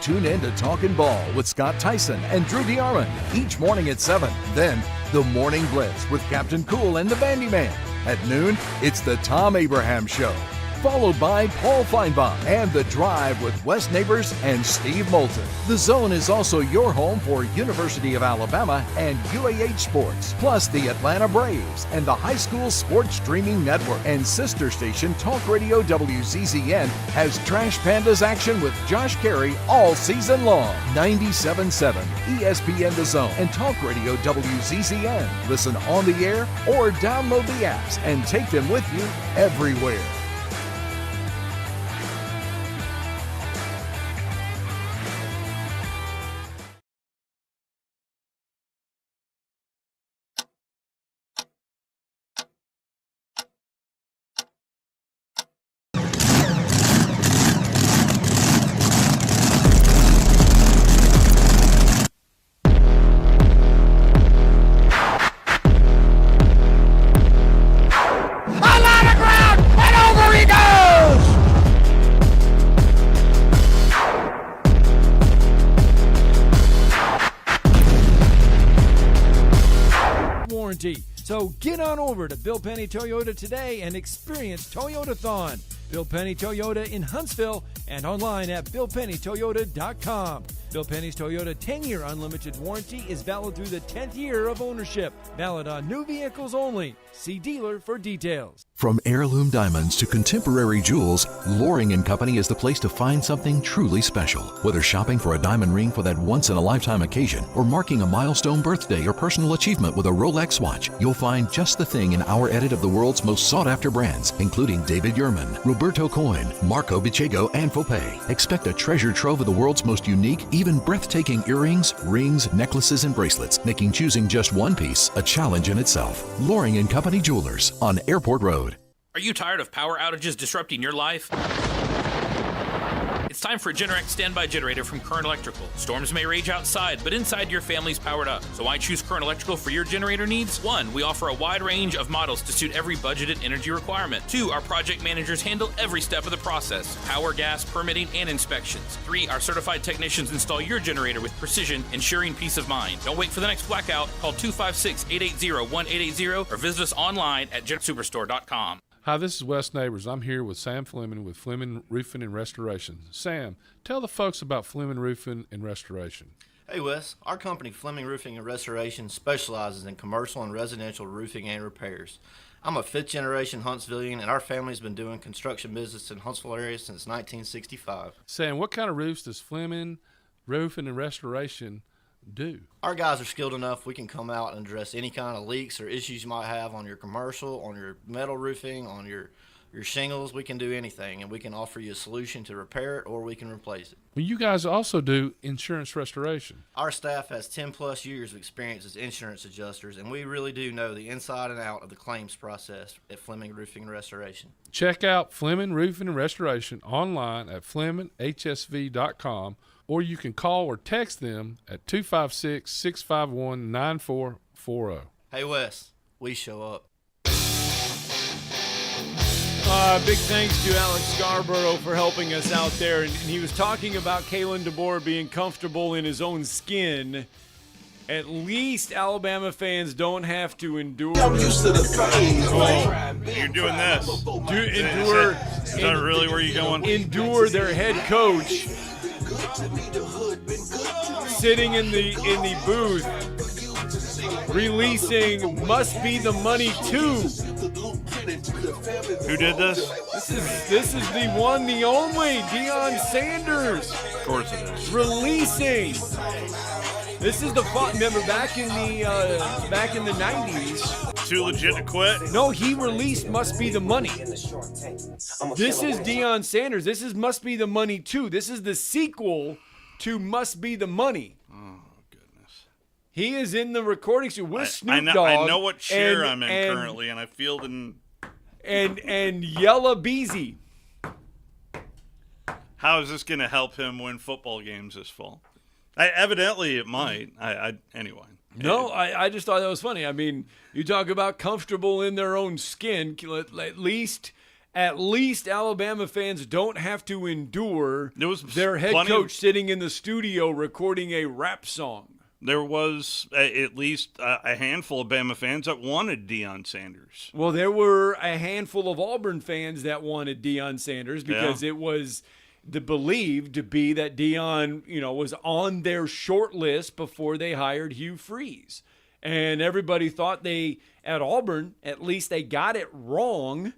Tune in to Talkin' Ball with Scott Tyson and Drew DeArmond each morning at 7. Then, the Morning Blitz with Captain Cool and the Bandy Man. At noon, it's the Tom Abraham Show, followed by Paul Feinbaum and The Drive with Wes Neighbors and Steve Moulton. The Zone is also your home for University of Alabama and UAH Sports, plus the Atlanta Braves and the High School Sports Streaming Network. And sister station Talk Radio WZZN has Trash Pandas action with Josh Carey all season long. 97.7 ESPN The Zone and Talk Radio WZZN. Listen on the air or download the apps and take them with you everywhere. So get on over to Bill Penny Toyota today and experience Toyotathon. Bill Penny Toyota in Huntsville and online at BillPennyToyota.com. Bill Penny's Toyota 10-year unlimited warranty is valid through the 10th year of ownership. Valid on new vehicles only. See dealer for details. From heirloom diamonds to contemporary jewels, Loring & Company is the place to find something truly special. Whether shopping for a diamond ring for that once-in-a-lifetime occasion or marking a milestone birthday or personal achievement with a Rolex watch, you'll find just the thing in our edit of the world's most sought-after brands, including David Yurman, Roberto Coin, Marco Bicego, and Fopay. Expect a treasure trove of the world's most unique, even breathtaking earrings, rings, necklaces, and bracelets, making choosing just one piece a challenge in itself. Loring & Company Jewelers on Airport Road. Are you tired of power outages disrupting your life? It's time for a Generac standby generator from Current Electrical. Storms may rage outside, but inside your family's powered up. So why choose Current Electrical for your generator needs? 1, we offer a wide range of models to suit every budgeted energy requirement. 2, our project managers handle every step of the process: power, gas, permitting, and inspections. 3, our certified technicians install your generator with precision, ensuring peace of mind. Don't wait for the next blackout. Call 256-880-1880 or visit us online at GenSuperstore.com. Hi, this is Wes Neighbors. I'm here with Sam Fleming with Fleming Roofing and Restoration. Sam, tell the folks about Fleming Roofing and Restoration. Hey Wes, our company Fleming Roofing and Restoration specializes in commercial and residential roofing and repairs. I'm a 5th generation Huntsvillian, and our family's been doing construction business in Huntsville area since 1965. Sam, what kind of roofs does Fleming Roofing and Restoration do? Our guys are skilled enough. We can come out and address any kind of leaks or issues you might have on your commercial, on your metal roofing, on your shingles. We can do anything, and we can offer you a solution to repair it, or we can replace it. Well, you guys also do insurance restoration. Our staff has 10 plus years of experience as insurance adjusters, and we really do know the inside and out of the claims process at Fleming Roofing and Restoration. Check out Fleming Roofing and Restoration online at FlemingHSV.com, or you can call or text them at 256-651-9440. Hey, Wes, we show up. Big thanks to Alex Scarborough for helping us out there. And he was talking about Kalen DeBoer being comfortable in his own skin. At least Alabama fans don't have to endure. I'm used to the fame. Oh, you're doing this. Endure. Is that really where you're going? Endure their head coach sitting in the booth releasing "Must Be the Money 2." Who did this? This is the one, the only Deion Sanders. Of course it is. Releasing. This is the fun. Remember back in the 90s. Too legit to quit? No, he released "Must Be the Money." This is Deion Sanders. This is "Must Be the Money 2." This is the sequel to "Must Be the Money." Oh goodness. He is in the recording studio with Snoop Dogg. I know what chair I'm in currently, and I feel the. And Yella Beezy. How is this going to help him win football games this fall? Evidently, it might. Anyway. No, I just thought that was funny. I mean, you talk about comfortable in their own skin. At least Alabama fans don't have to endure their head coach sitting in the studio recording a rap song. There was at least a handful of Bama fans that wanted Deion Sanders. Well, there were a handful of Auburn fans that wanted Deion Sanders because it was believed to be that Deion, was on their short list before they hired Hugh Freeze. And everybody thought at Auburn, at least they got it wrong,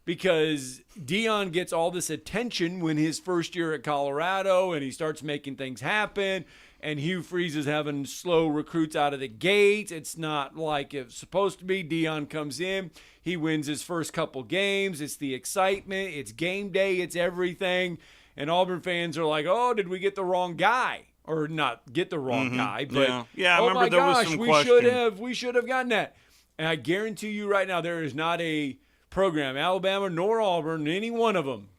because Deion gets all this attention when his first year at Colorado and he starts making things happen. And Hugh Freeze is having slow recruits out of the gate. It's not like it's supposed to be. Deion comes in. He wins his first couple games. It's the excitement. It's game day. It's everything. And Auburn fans are like, oh, did we get the wrong guy? Or not get the wrong guy. But, yeah, I remember there was some question. We should have gotten that. And I guarantee you right now there is not a program, Alabama nor Auburn, any one of them,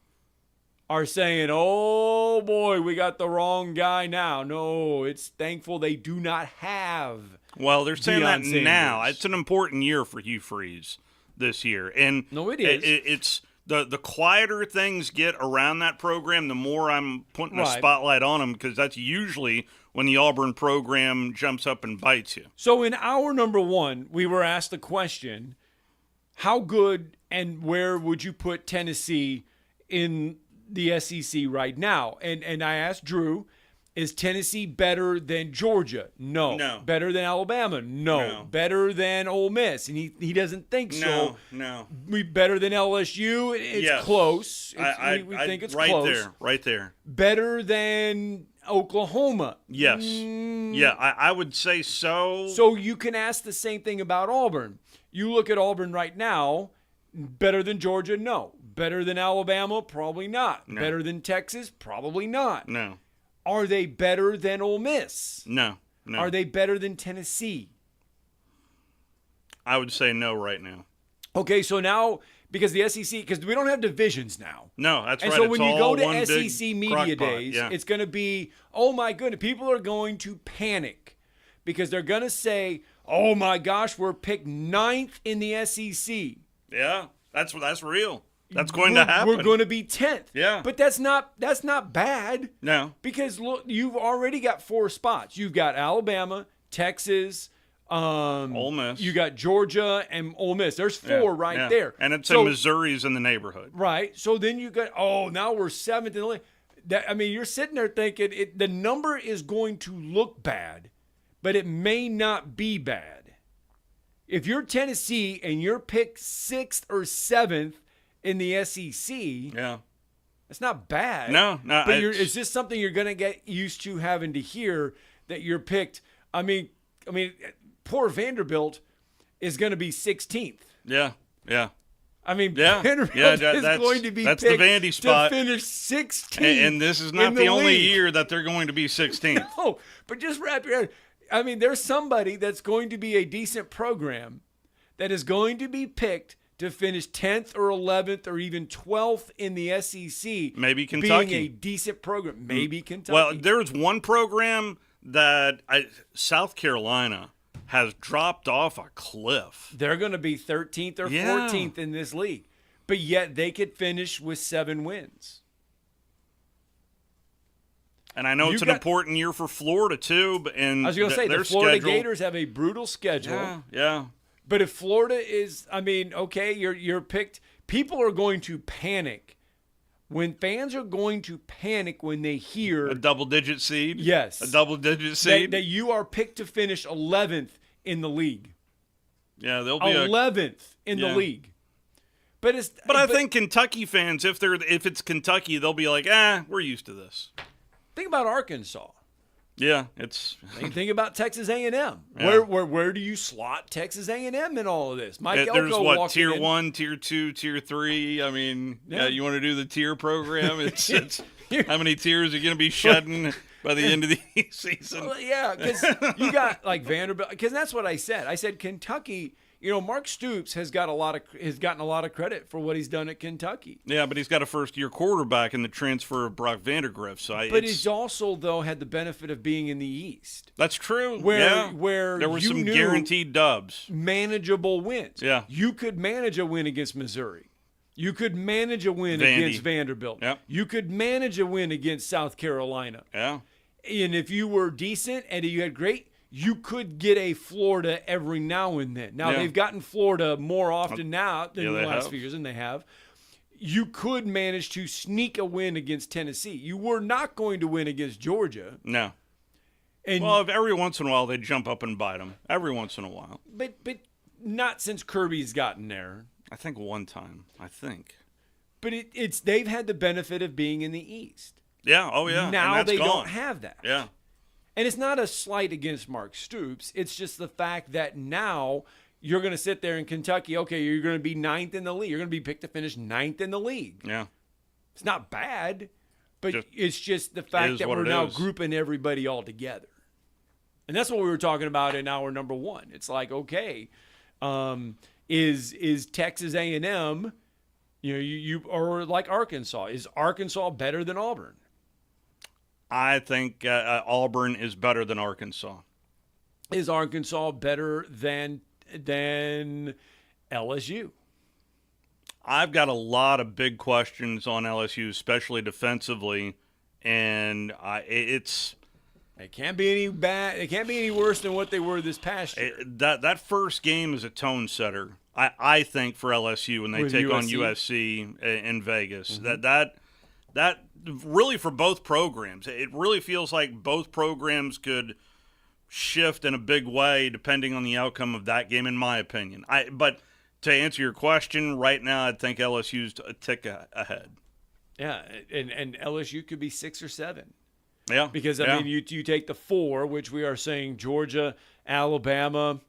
are saying, oh, boy, we got the wrong guy now. No, it's thankful they do not have Well, they're saying Deion that Sanders. now. It's an important year for Hugh Freeze this year. And no, it is. It's the quieter things get around that program, the more I'm putting a Right. spotlight on them, because that's usually when the Auburn program jumps up and bites you. So in hour number one, we were asked the question, how good and where would you put Tennessee in the SEC right now? And I asked Drew, is Tennessee better than Georgia? No. Better than Alabama? No. Better than Ole Miss? And he doesn't think so. No. We better than LSU? It's close. We think it's close. Right there. Better than Oklahoma? Yes. Yeah, I would say so. So you can ask the same thing about Auburn. You look at Auburn right now, better than Georgia? No. Better than Alabama? Probably not. No. Better than Texas? Probably not. No. Are they better than Ole Miss? No. Are they better than Tennessee? I would say no right now. Okay, so now, because the SEC, because we don't have divisions now. No, that's and right. So it's when all you go to one SEC big Media crockpot. Days, it's going to be, oh my goodness, people are going to panic because they're going to say, oh my gosh, we're picked 9th in the SEC. Yeah, that's real. That's going to happen. We're going to be 10th. Yeah. But that's not bad. No. Because look, you've already got 4 spots. You've got Alabama, Texas, Ole Miss. You got Georgia and Ole Miss. There's 4 right there. And it's in Missouri's in the neighborhood. Right. So then you got, now we're 7th in the league. You're sitting there thinking the number is going to look bad, but it may not be bad. If you're Tennessee and you're picked 6th or 7th in the SEC, it's not bad. No. But it's just something you're going to get used to having to hear that you're picked. I mean, poor Vanderbilt is going to be 16th. Yeah. Vanderbilt is going to be that's picked the Vandy spot to finish 16th. And this is not the only year that they're going to be 16th. No, but just wrap your head. There's somebody that's going to be a decent program that is going to be picked to finish 10th or 11th or even 12th in the SEC. Maybe Kentucky. Being a decent program. Maybe Kentucky. Well, there's one program that South Carolina has dropped off a cliff. They're going to be 13th or 14th in this league. But yet they could finish with 7 wins. And I know it's an important year for Florida, too. And I was going to say, the Florida Gators have a brutal schedule. Yeah. But if Florida is, you're picked. People are going to panic. When fans are going to panic when they hear a double-digit seed. Yes, a double-digit seed that you are picked to finish 11th in the league. Yeah, they'll be 11th in the league. But I think Kentucky fans, if it's Kentucky, they'll be like, we're used to this. Think about Arkansas. Yeah, it's. Think about Texas A&M. Yeah. Where do you slot Texas A&M in all of this? Mike there's Elko what tier 1, tier 2, tier 3. You want to do the tier program? It's how many tiers are going to be shedding by the end of the season? Well, because you got like Vanderbilt. Because that's what I said. I said Kentucky. Mark Stoops has gotten a lot of credit for what he's done at Kentucky. Yeah, but he's got a first-year quarterback in the transfer of Brock Vandagriff. But he's also, though, had the benefit of being in the East. That's true. Where there were some guaranteed dubs, manageable wins. Yeah, you could manage a win against Missouri. You could manage a win against Vanderbilt. Yep. You could manage a win against South Carolina. Yeah. And if you were decent and you had great. You could get a Florida every now and then. Now, they've gotten Florida more often now than the last few years, and they have. You could manage to sneak a win against Tennessee. You were not going to win against Georgia. No. And every once in a while, they jump up and bite them. Every once in a while. But not since Kirby's gotten there. I think one time. But they've had the benefit of being in the East. Yeah, oh yeah. Now they don't have that. Yeah. And it's not a slight against Mark Stoops. It's just the fact that now you're going to sit there in Kentucky. Okay, you're going to be 9th in the league. You're going to be picked to finish 9th in the league. Yeah. It's not bad, but it's just the fact that we're now grouping everybody all together. And that's what we were talking about in hour number 1. It's like, okay, is Texas A&M, you or like Arkansas, is Arkansas better than Auburn? I think Auburn is better than Arkansas. Is Arkansas better than LSU? I've got a lot of big questions on LSU, especially defensively, and It can't be any bad. It can't be any worse than what they were this past year. That first game is a tone setter, I think, for LSU when they take on USC in Vegas. Mm-hmm. That really for both programs, it really feels like both programs could shift in a big way depending on the outcome of that game, in my opinion. But to answer your question, right now I think LSU's a tick ahead. Yeah, and LSU could be 6 or 7. Yeah, because I mean, you take the 4, which we are saying Georgia, Alabama,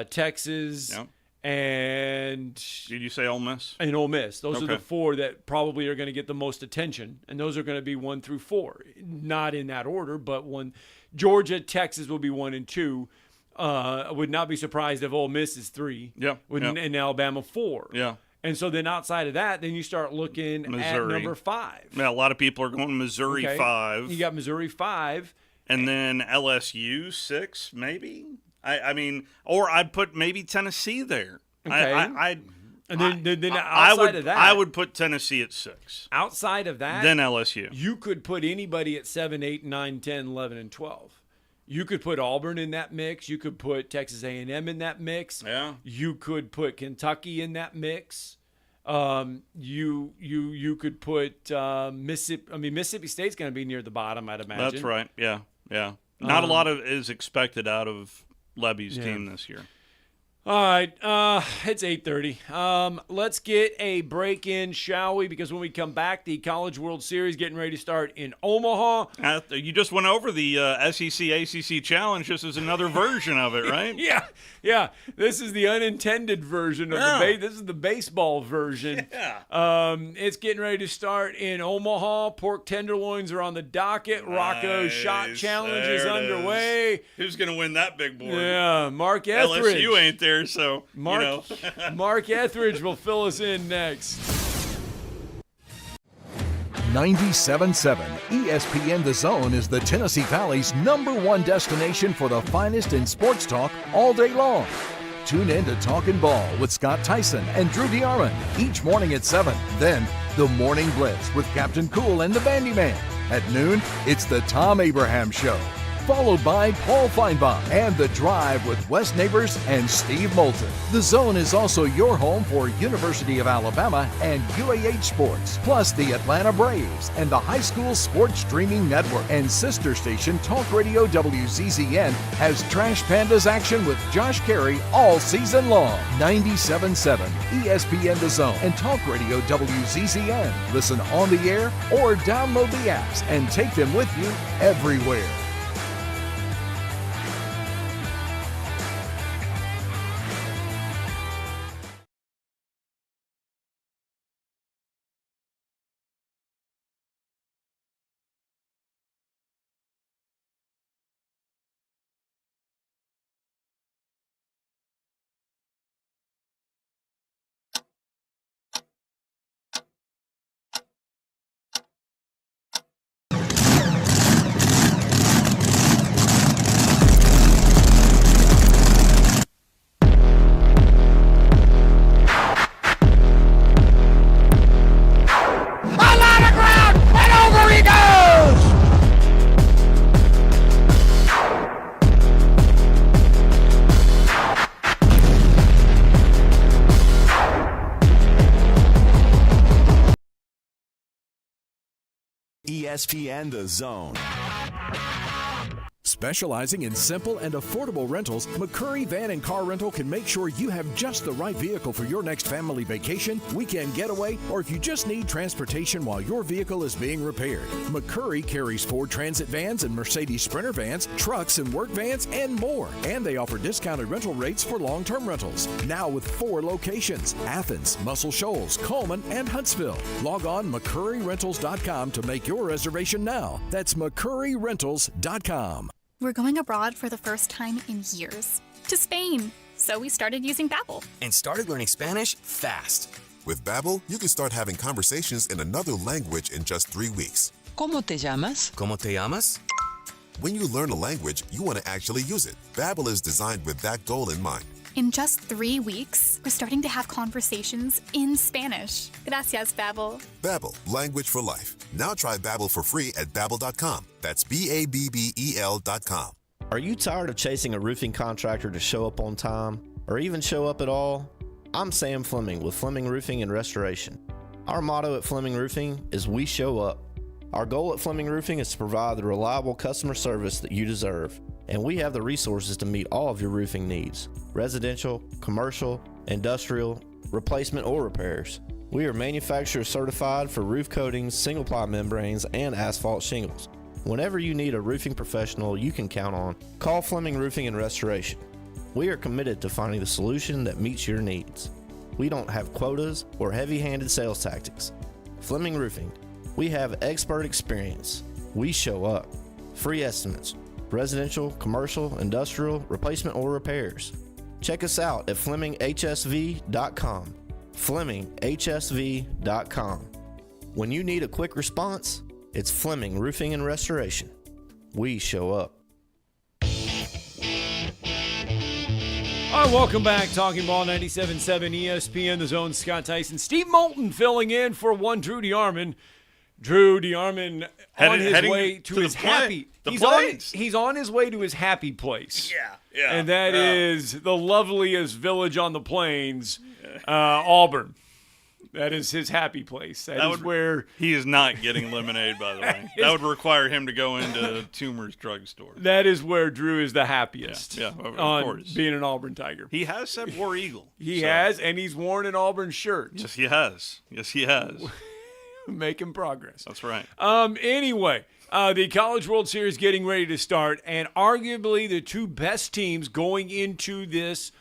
Texas, and did you say Ole Miss? And Ole Miss. Those are the 4 that probably are going to get the most attention, and those are going to be 1 through 4, not in that order, but Georgia, Texas will be 1 and 2. I would not be surprised if Ole Miss is 3. And Alabama 4. Yeah. And so then outside of that, then you start looking at number 5. Yeah, a lot of people are going Missouri 5. You got Missouri 5. And then LSU 6, maybe? I mean, or I'd put maybe Tennessee there. Okay. And then outside of that, I would put Tennessee at 6. Outside of that, then LSU. You could put anybody at 7, 8, 9, 10, 11, and 12. You could put Auburn in that mix. You could put Texas A&M in that mix. Yeah. You could put Kentucky in that mix. You could put Mississippi. I mean, Mississippi State's going to be near the bottom, I'd imagine. That's right. Yeah. Not a lot is expected out of Levy's team this year. All right, it's 8:30. Let's get a break in, shall we? Because when we come back, the College World Series getting ready to start in Omaha. You just went over the SEC ACC Challenge. This is another version of it, right? Yeah. This is the unintended version of this is the baseball version. Yeah. It's getting ready to start in Omaha. Pork tenderloins are on the docket. Rocco's Shot Challenge is underway. Who's going to win that big board? Yeah, Mark Etheridge. LSU ain't there. So, Mark Etheridge will fill us in next. 97.7 ESPN The Zone is the Tennessee Valley's #1 destination for the finest in sports talk all day long. Tune in to Talkin' Ball with Scott Tyson and Drew DeArmond each morning at 7. Then, the Morning Blitz with Captain Cool and the Bandyman. At noon, it's the Tom Abraham Show, followed by Paul Feinbaum and The Drive with Wes Neighbors and Steve Moulton. The Zone is also your home for University of Alabama and UAH sports, plus the Atlanta Braves and the High School Sports Streaming Network. And sister station Talk Radio WZZN has Trash Pandas action with Josh Carey all season long. 97.7 ESPN The Zone and Talk Radio WZZN. Listen on the air or download the apps and take them with you everywhere. ESPN The Zone. Specializing in simple and affordable rentals, McCurry Van and Car Rental can make sure you have just the right vehicle for your next family vacation, weekend getaway, or if you just need transportation while your vehicle is being repaired. McCurry carries Ford Transit vans and Mercedes Sprinter vans, trucks and work vans, and more. And they offer discounted rental rates for long-term rentals. Now with 4 locations: Athens, Muscle Shoals, Coleman, and Huntsville. Log on McCurryRentals.com to make your reservation now. That's McCurryRentals.com. We're going abroad for the first time in years, to Spain. So we started using Babbel. And started learning Spanish fast. With Babbel, you can start having conversations in another language in just 3 weeks. ¿Cómo te llamas? ¿Cómo te llamas? When you learn a language, you want to actually use it. Babbel is designed with that goal in mind. In just 3 weeks, we're starting to have conversations in Spanish. Gracias, Babbel. Babbel, language for life. Now try Babbel for free at Babbel.com. That's Babbel.com. Are you tired of chasing a roofing contractor to show up on time, or even show up at all? I'm Sam Fleming with Fleming Roofing and Restoration. Our motto at Fleming Roofing is we show up. Our goal at Fleming Roofing is to provide the reliable customer service that you deserve, and we have the resources to meet all of your roofing needs: residential, commercial, industrial, replacement, or repairs. We are manufacturer certified for roof coatings, single-ply membranes, and asphalt shingles. Whenever you need a roofing professional you can count on, call Fleming Roofing and Restoration. We are committed to finding the solution that meets your needs. We don't have quotas or heavy-handed sales tactics. Fleming Roofing, we have expert experience. We show up. Free estimates, residential, commercial, industrial, replacement, or repairs. Check us out at FlemingHSV.com. FlemingHSV.com. When you need a quick response, it's Fleming Roofing and Restoration. We show up. All right, welcome back. Talking Ball 97.7 ESPN, The Zone. Scott Tyson. Steve Moulton filling in for one Drew DeArmond. Drew DeArmond on his way to his happy. He's on his way to his happy place. Yeah. And that is the loveliest village on the plains, Auburn. That is his happy place. That is where he is not getting lemonade. By the way, that would require him to go into Toomer's drugstore. That is where Drew is the happiest. Yeah, of course. Being an Auburn Tiger. He has said War Eagle. He has, and he's worn an Auburn shirt. Yes, he has. Making progress. That's right. Anyway, the College World Series getting ready to start, and arguably the two best teams going into this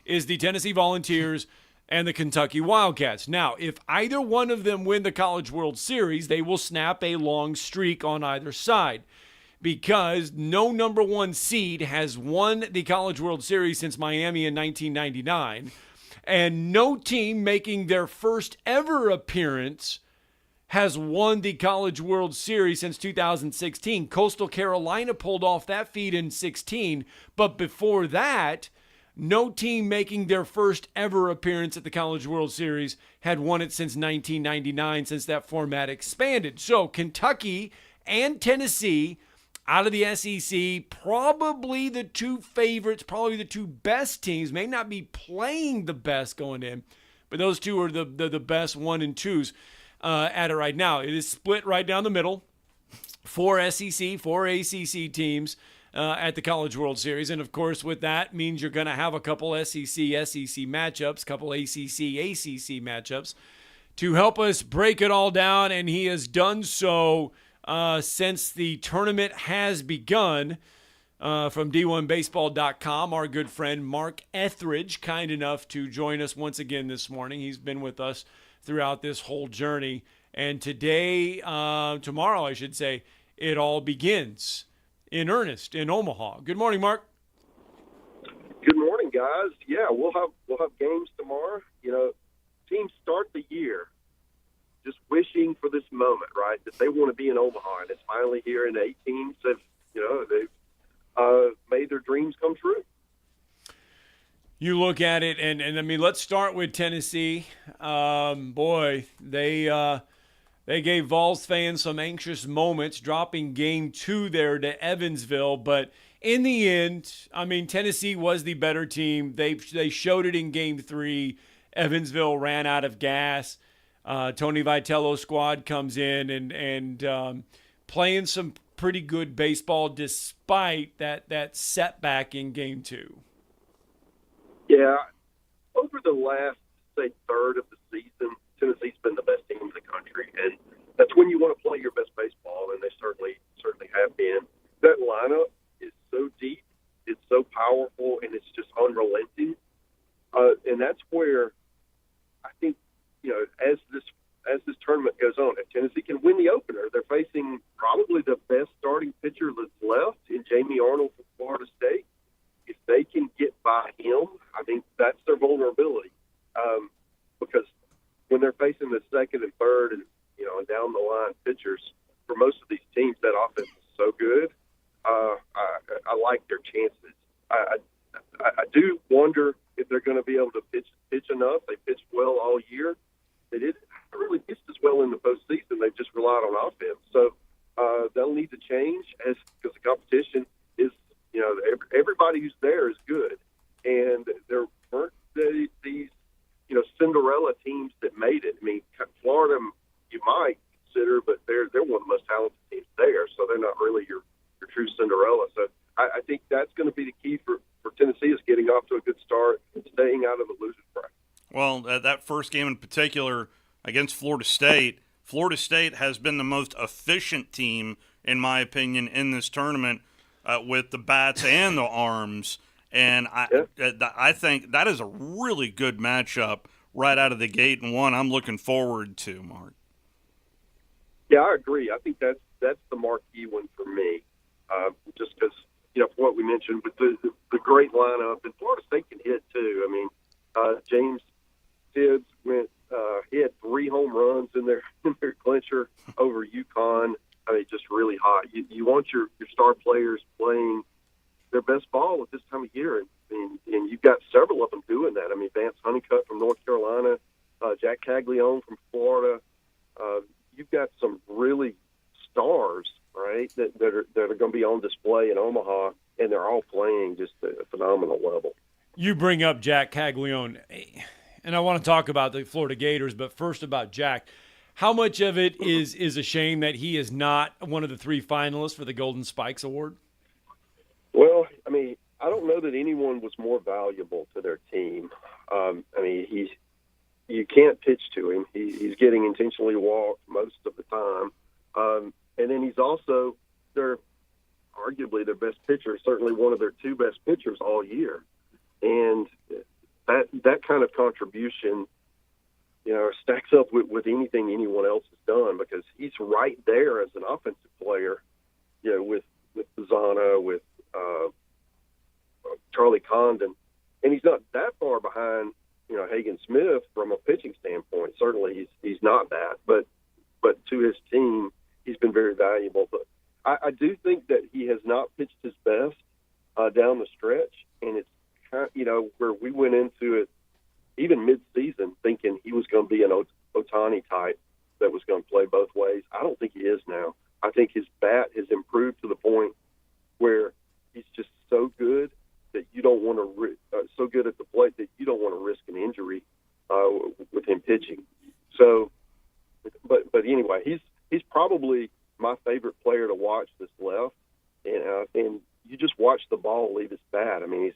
is the Tennessee Volunteers and the Kentucky Wildcats. Now, if either one of them win the College World Series, they will snap a long streak on either side, because no number one seed has won the College World Series since Miami in 1999, and no team making their first ever appearance has won the College World Series since 2016. Coastal Carolina pulled off that feat in 16, but before that, no team making their first ever appearance at the College World Series had won it since 1999, since that format expanded. So Kentucky and Tennessee out of the SEC, probably the two favorites, probably the two best teams, may not be playing the best going in, but those two are the best 1 and 2s at it right now. It is split right down the middle. 4 SEC, 4 ACC teams at the College World Series. And, of course, with that means you're going to have a couple SEC matchups, a couple ACC matchups to help us break it all down. And he has done so since the tournament has begun. From D1Baseball.com, our good friend Mark Etheridge, kind enough to join us once again this morning. He's been with us throughout this whole journey. And tomorrow, I should say, it all begins in earnest in Omaha. Good morning, Mark. Good morning, guys. Yeah, we'll have games tomorrow. You know, teams start the year just wishing for this moment, right? That they want to be in Omaha, and it's finally here, and 8 teams have, they've made their dreams come true. You look at it, and I mean, let's start with Tennessee. Boy, they gave Vols fans some anxious moments, dropping Game 2 there to Evansville. But in the end, I mean, Tennessee was the better team. They showed it in Game 3. Evansville ran out of gas. Tony Vitello's squad comes in and playing some pretty good baseball despite that setback in Game 2. Yeah, over the last, say, third of the season, Tennessee's been the best team in the country, and that's when you want to play your best baseball, and they certainly have been. That lineup is so deep, it's so powerful, and it's just unrelenting. And that's where I think, as this tournament goes on, if Tennessee can win the opener, they're facing probably the best starting pitcher that's left in Jamie Arnold from Florida State. If they can get by him, I think that's their vulnerability. Because when they're facing the second and third and down the line pitchers, for most of these teams, that offense is so good. I like their chances. I do wonder if they're going to be able to pitch enough. They pitched well all year. They didn't really pitch as well in the postseason. They've just relied on offense. So they'll need to change because the competition is, everybody who's there is good. And there weren't these, Cinderella teams that made it. I mean, Florida, you might consider, but they're one of the most talented teams there, so they're not really your true Cinderella. So I think that's going to be the key for Tennessee is getting off to a good start and staying out of the losers bracket. Well, that first game in particular against Florida State has been the most efficient team, in my opinion, in this tournament with the bats and the arms. And I think that is a really good matchup right out of the gate, and one I'm looking forward to, Mark. Yeah, I agree. I think that's the marquee one for me, just because, for what we mentioned with the great lineup, and Florida State can hit too. I mean, James Tibbs he had 3 home runs in their clincher over UConn. I mean, just really hot. You want your star players playing their best ball at this time of year, and you've got several of them doing that. I mean, Vance Honeycutt from North Carolina, Jack Caglione from Florida. You've got some really stars, right, that are going to be on display in Omaha, and they're all playing just at a phenomenal level. You bring up Jack Caglione, and I want to talk about the Florida Gators, but first about Jack. How much of it is a shame that he is not one of the 3 finalists for the Golden Spikes Award? Well, I mean, I don't know that anyone was more valuable to their team. I mean, you can't pitch to him. He's getting intentionally walked most of the time. And then he's also arguably their best pitcher, certainly one of their 2 best pitchers all year. And that kind of contribution, stacks up with anything anyone else has done, because he's right there as an offensive player, with Pizzana, with Charlie Condon. And he's not that far behind, Hagen Smith from a pitching standpoint. Certainly he's not that, but to his team, he's been very valuable. But I do think that he has not pitched his best down the stretch, and it's kind of, where we went into it even mid-season thinking he was going to be an Ohtani type that was going to play both ways. I don't think he is now. I think his bat has improved to the point where he's just so good that you don't want to so good at the plate that you don't want to risk an injury with him pitching. So, but anyway, he's probably my favorite player to watch this left, and you just watch the ball leave his bat. I mean, he's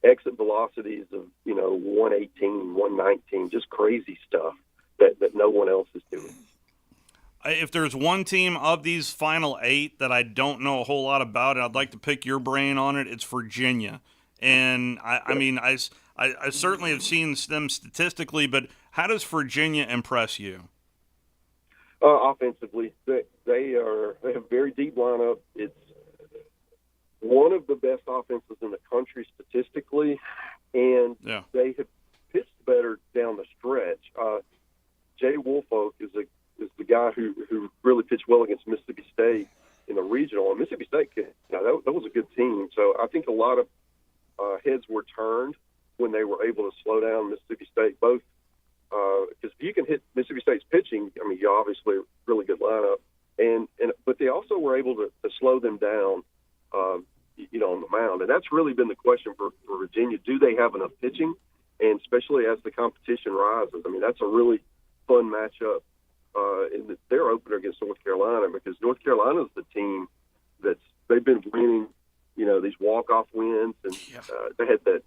exit velocities of 118, 119, just crazy stuff that no one else is doing. If there's one team of these final 8 that I don't know a whole lot about, and I'd like to pick your brain on it, it's Virginia. And I mean, I certainly have seen them statistically, but how does Virginia impress you? Offensively, they have a very deep lineup. It's one of the best offenses in the country statistically, and they have pitched better down the stretch. Jay Woolfolk is the guy who really pitched well against Mississippi State in the regional. And Mississippi State, that was a good team. So I think a lot of heads were turned when they were able to slow down Mississippi State, both because if you can hit Mississippi State's pitching, I mean, you obviously a really good lineup, but they also were able to slow them down, on the mound. And that's really been the question for Virginia. Do they have enough pitching? And especially as the competition rises, I mean, that's a really fun matchup in their opener against North Carolina, because North Carolina is the team they've been winning, these walk-off wins, and they had that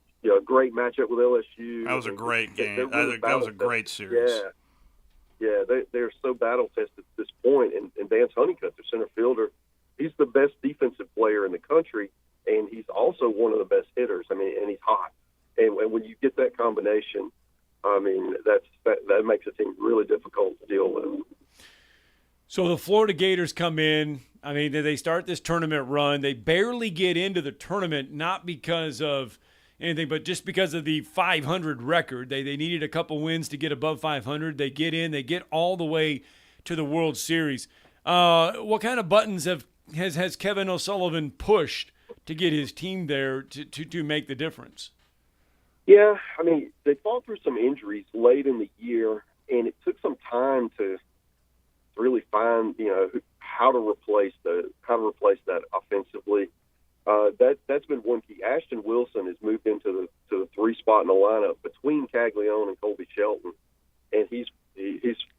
great matchup with LSU. That was a great game. That was a great series. Yeah, they're so battle-tested at this point. And Vance Honeycutt, their center fielder, he's the best defensive player in the country, and he's also one of the best hitters. I mean, and he's hot. And when you get that combination, I mean, that makes a team really difficult to deal with. So the Florida Gators come in. I mean, they start this tournament run. They barely get into the tournament, not because of anything, but just because of the 500 record. They needed a couple wins to get above 500. They get in. They get all the way to the World Series. What kind of buttons has Kevin O'Sullivan pushed to get his team there to make the difference? Yeah, I mean, they fought through some injuries late in the year, and it took some time to really find, how to replace that offensively. That's been one key. Ashton Wilson has moved into the 3 spot in the lineup between Caglione and Colby Shelton, and he's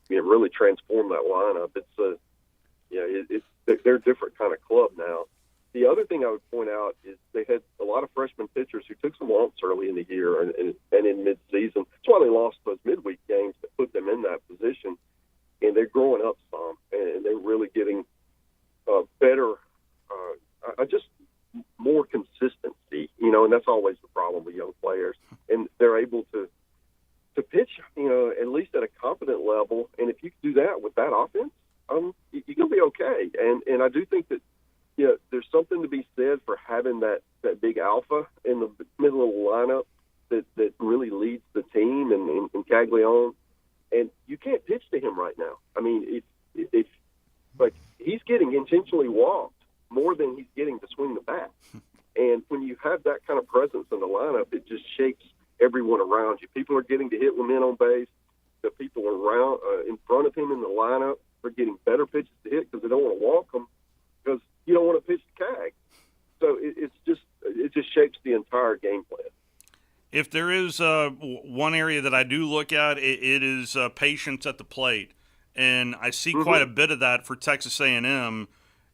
really transformed that lineup. They're a different kind of club now. The other thing I would point out is they had a lot of freshman pitchers who took some lumps early in the year and in midseason. That's why they lost those midweek games that put them in that position. And they're growing up some, and they're really getting better, just more consistency, and that's always the problem with young players. And they're able to pitch, at least at a competent level. And if you can do that with that offense, you're going to be okay. And I do think that, there's something to be said for having that big alpha in the middle of the lineup that really leads the team and Caglione. And you can't pitch to him right now. I mean, it's like he's getting intentionally walked more than he's getting to swing the bat. And when you have that kind of presence in the lineup, it just shapes everyone around you. People are getting to hit with men on base. The people around in front of him in the lineup are getting better pitches to hit because they don't want to walk them because you don't want to pitch to Cag. So it just shapes the entire game plan. If there is one area that I do look at, it is patience at the plate, and I see quite a bit of that for Texas A&M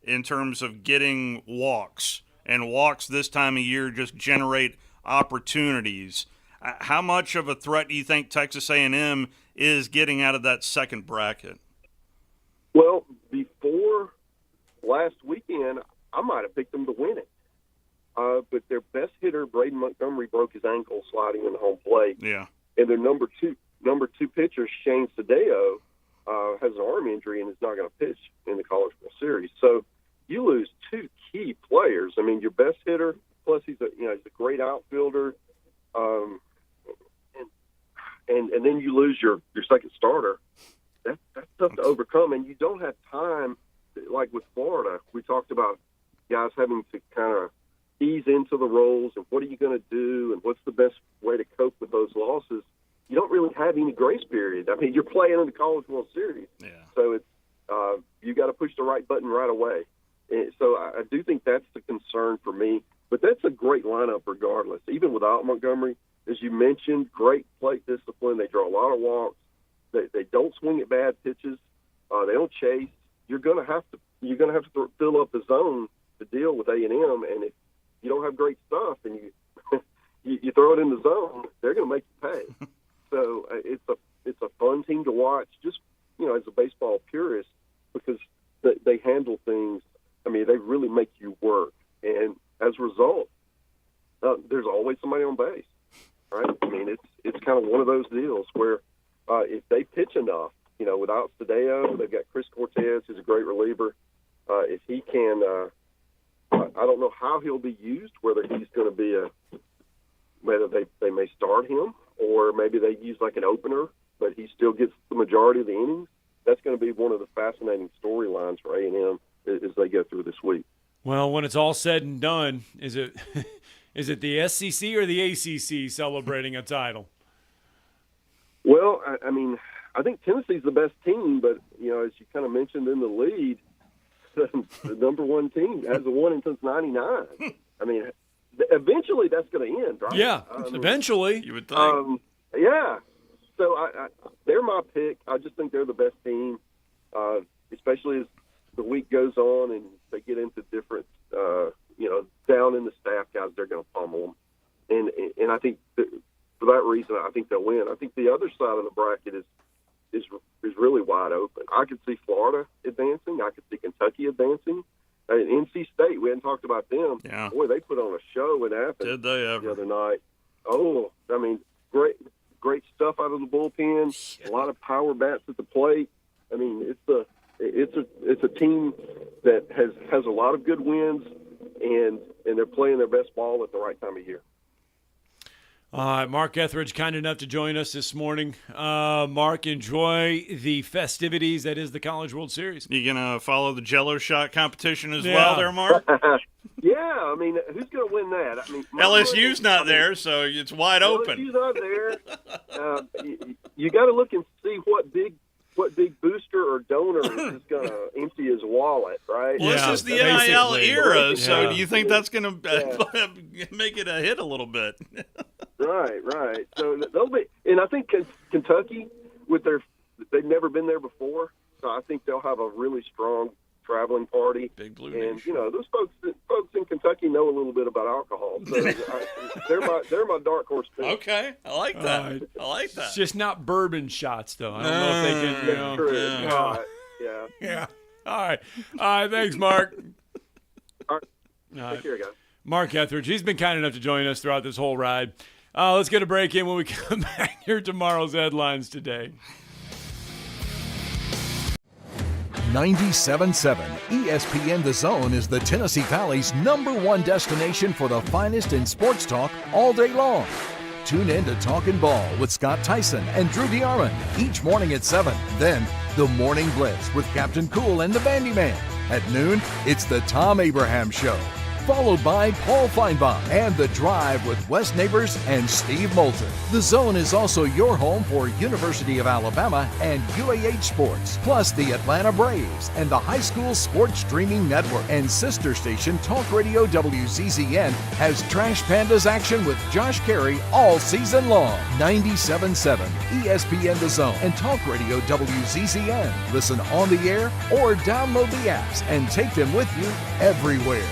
in terms of getting walks, and walks this time of year just generate opportunities. How much of a threat do you think Texas A&M is getting out of that second bracket? Well, before last weekend, I might have picked them to win it. But their best hitter, Braden Montgomery, broke his ankle sliding in the home plate. Yeah. And their number two pitcher, Shane Sadeo, has an arm injury and is not going to pitch in the College World Series. So you lose 2 key players. I mean, your best hitter, plus he's a great outfielder, and then you lose your second starter. That's tough to overcome, and you don't have time. Like with Florida, we talked about guys having to kind of ease into the roles and what are you going to do and what's the best way to cope with those losses. You don't really have any grace period. I mean, you're playing in the College World Series. Yeah. So it's you got to push the right button right away. And so I do think that's the concern for me. But that's a great lineup regardless. Even without Montgomery, as you mentioned, great plate discipline. They draw a lot of walks. They don't swing at bad pitches. They don't chase. You're going to have to fill up the zone to deal with A&M, and if you don't have great stuff and you throw it in the zone, they're going to make you pay. So it's a fun team to watch, just as a baseball purist, because they handle things. I mean, they really make you work, and as a result, there's always somebody on base, right? I mean, it's kind of one of those deals where if they pitch enough, without Sadeo, they've got Chris Cortez, who's a great reliever. If he can, I don't know how he'll be used, whether he's going to be whether they may start him or maybe they use like an opener, but he still gets the majority of the innings. That's going to be one of the fascinating storylines for A&M as they go through this week. Well, when it's all said and done, is it the SEC or the ACC celebrating a title? Well, I mean, I think Tennessee's the best team, but, as you kind of mentioned in the lead, the number one team hasn't won since '99. I mean, eventually that's going to end, right? Yeah, eventually. You would think. Yeah. So they're my pick. I just think they're the best team, especially as the week goes on and they get into different, down in the staff guys, they're going to pummel them. And I think for that reason, I think they'll win. I think the other side of the bracket is really wide open. I could see Florida advancing. I could see Kentucky advancing. And NC State, we hadn't talked about them. Yeah. Boy, they put on a show in Athens. Did they ever? The other night. Oh, I mean, great stuff out of the bullpen. A lot of power bats at the plate. I mean, it's a team that has a lot of good wins, and they're playing their best ball at the right time of year. Mark Etheridge, kind enough to join us this morning. Mark, enjoy the festivities that is the College World Series. You going to follow the Jell-O shot competition as well there, Mark? Yeah, I mean, who's going to win that? I mean, LSU's not there, so it's wide open. LSU's not there. You got to look and see what big booster or donor is going to empty his wallet, right? Well, this is the NIL era, so do you think that's going to make it a hit a little bit? Right. So they'll be, and I think Kentucky, they've never been there before, so I think they'll have a really strong traveling party. Big Blue and Nation. those folks in Kentucky know a little bit about alcohol, so they're my dark horse pick. Okay, I like that. I like that. It's just not bourbon shots, though. I don't know if they can. True. Yeah. All right. Thanks, Mark. All right. Take care, guys. Mark Etheridge. He's been kind enough to join us throughout this whole ride. Let's get a break in when we come back. Here tomorrow's headlines today. 97.7 ESPN The Zone is the Tennessee Valley's #1 destination for the finest in sports talk all day long. Tune in to Talkin' Ball with Scott Tyson and Drew DeArmond each morning at 7. Then, the Morning Blitz with Captain Cool and the Bandy Man. At noon, it's the Tom Abraham Show. Followed by Paul Feinbaum and The Drive with Wes Neighbors and Steve Moulton. The Zone is also your home for University of Alabama and UAH Sports, plus the Atlanta Braves and the High School Sports Streaming Network. And sister station Talk Radio WZZN has Trash Pandas action with Josh Carey all season long. 97.7 ESPN The Zone and Talk Radio WZZN. Listen on the air or download the apps and take them with you everywhere.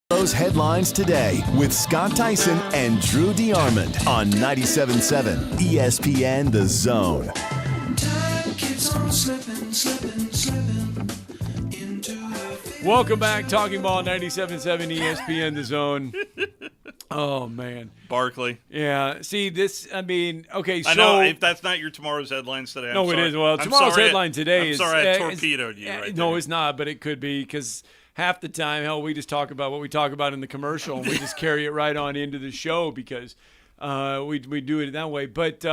Those headlines today with Scott Tyson and Drew DeArmond on 97.7 ESPN The Zone. Welcome back, Talking Ball 97.7 ESPN The Zone. Oh, man. Barkley. Yeah. See, okay, so. I know, if that's not your tomorrow's headlines today, No, it is. Well, tomorrow's headline today is. I'm sorry I torpedoed you right No, there. it's not, but it could be because half the time, we just talk about what we talk about in the commercial and we just carry it right on into the show because we do it that way. But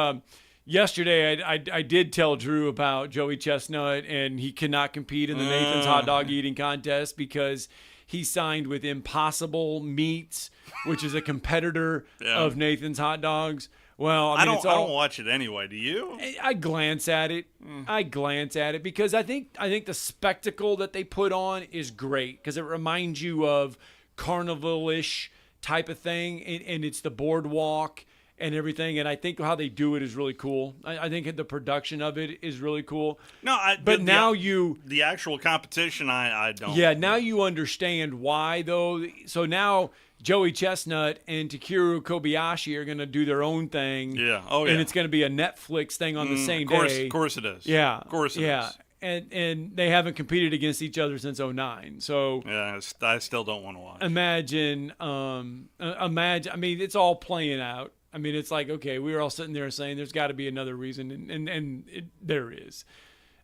yesterday, I did tell Drew about Joey Chestnut, and he cannot compete in the Nathan's hot dog eating contest because he signed with Impossible Meats, which is a competitor of Nathan's Hot Dogs. Well, I mean, I don't watch it anyway. Do you? I glance at it. I glance at it because I think the spectacle that they put on is great because it reminds you of carnival-ish type of thing, and it's the boardwalk and everything, and I think how they do it is really cool. I think the production of it is really cool. No, the actual competition, I don't. Yeah, now you understand why though. So now Joey Chestnut and Takeru Kobayashi are going to do their own thing. Yeah, and it's going to be a Netflix thing on the same day. Of course it is. Yeah, of course it is. And they haven't competed against each other since 2009. So yeah, I still don't want to watch. Imagine. I mean, it's all playing out. I mean, it's like, okay, we were all sitting there saying there's got to be another reason, and there is.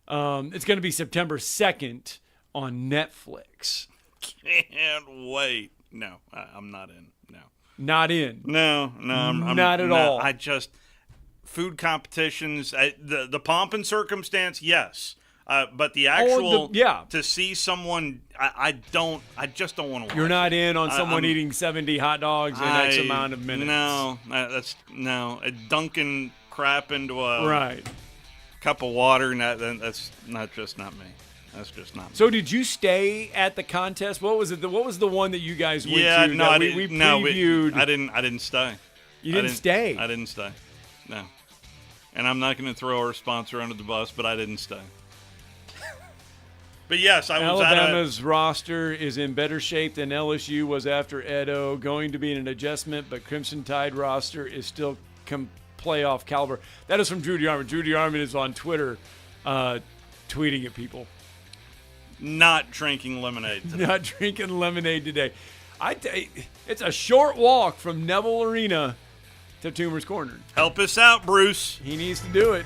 It's going to be September 2nd on Netflix. Can't wait. No, I'm not in. No. Not in? No, I'm not at all. I just, food competitions, the pomp and circumstance, yes. But the actual, to see someone, I just don't want to watch. You're not in on someone eating 70 hot dogs in X amount of minutes. No, dunking crap into a right cup of water, that's just not me. That's just not me. So did you stay at the contest? What was it? What was the one that you guys went to? We previewed. I didn't stay. You didn't stay? I didn't stay. No. And I'm not going to throw our sponsor under the bus, but I didn't stay. But yes, I was Alabama's roster is in better shape than LSU was after Edo. Going to be an adjustment, but Crimson Tide roster is still playoff caliber. That is from Drew DeArmond. Drew DeArmond is on Twitter tweeting at people. Not drinking lemonade today. Not drinking lemonade today. It's a short walk from Neville Arena to Toomer's Corner. Help us out, Bruce. He needs to do it.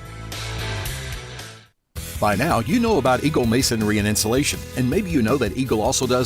By now, you know about Eagle Masonry and Insulation, and maybe you know that Eagle also does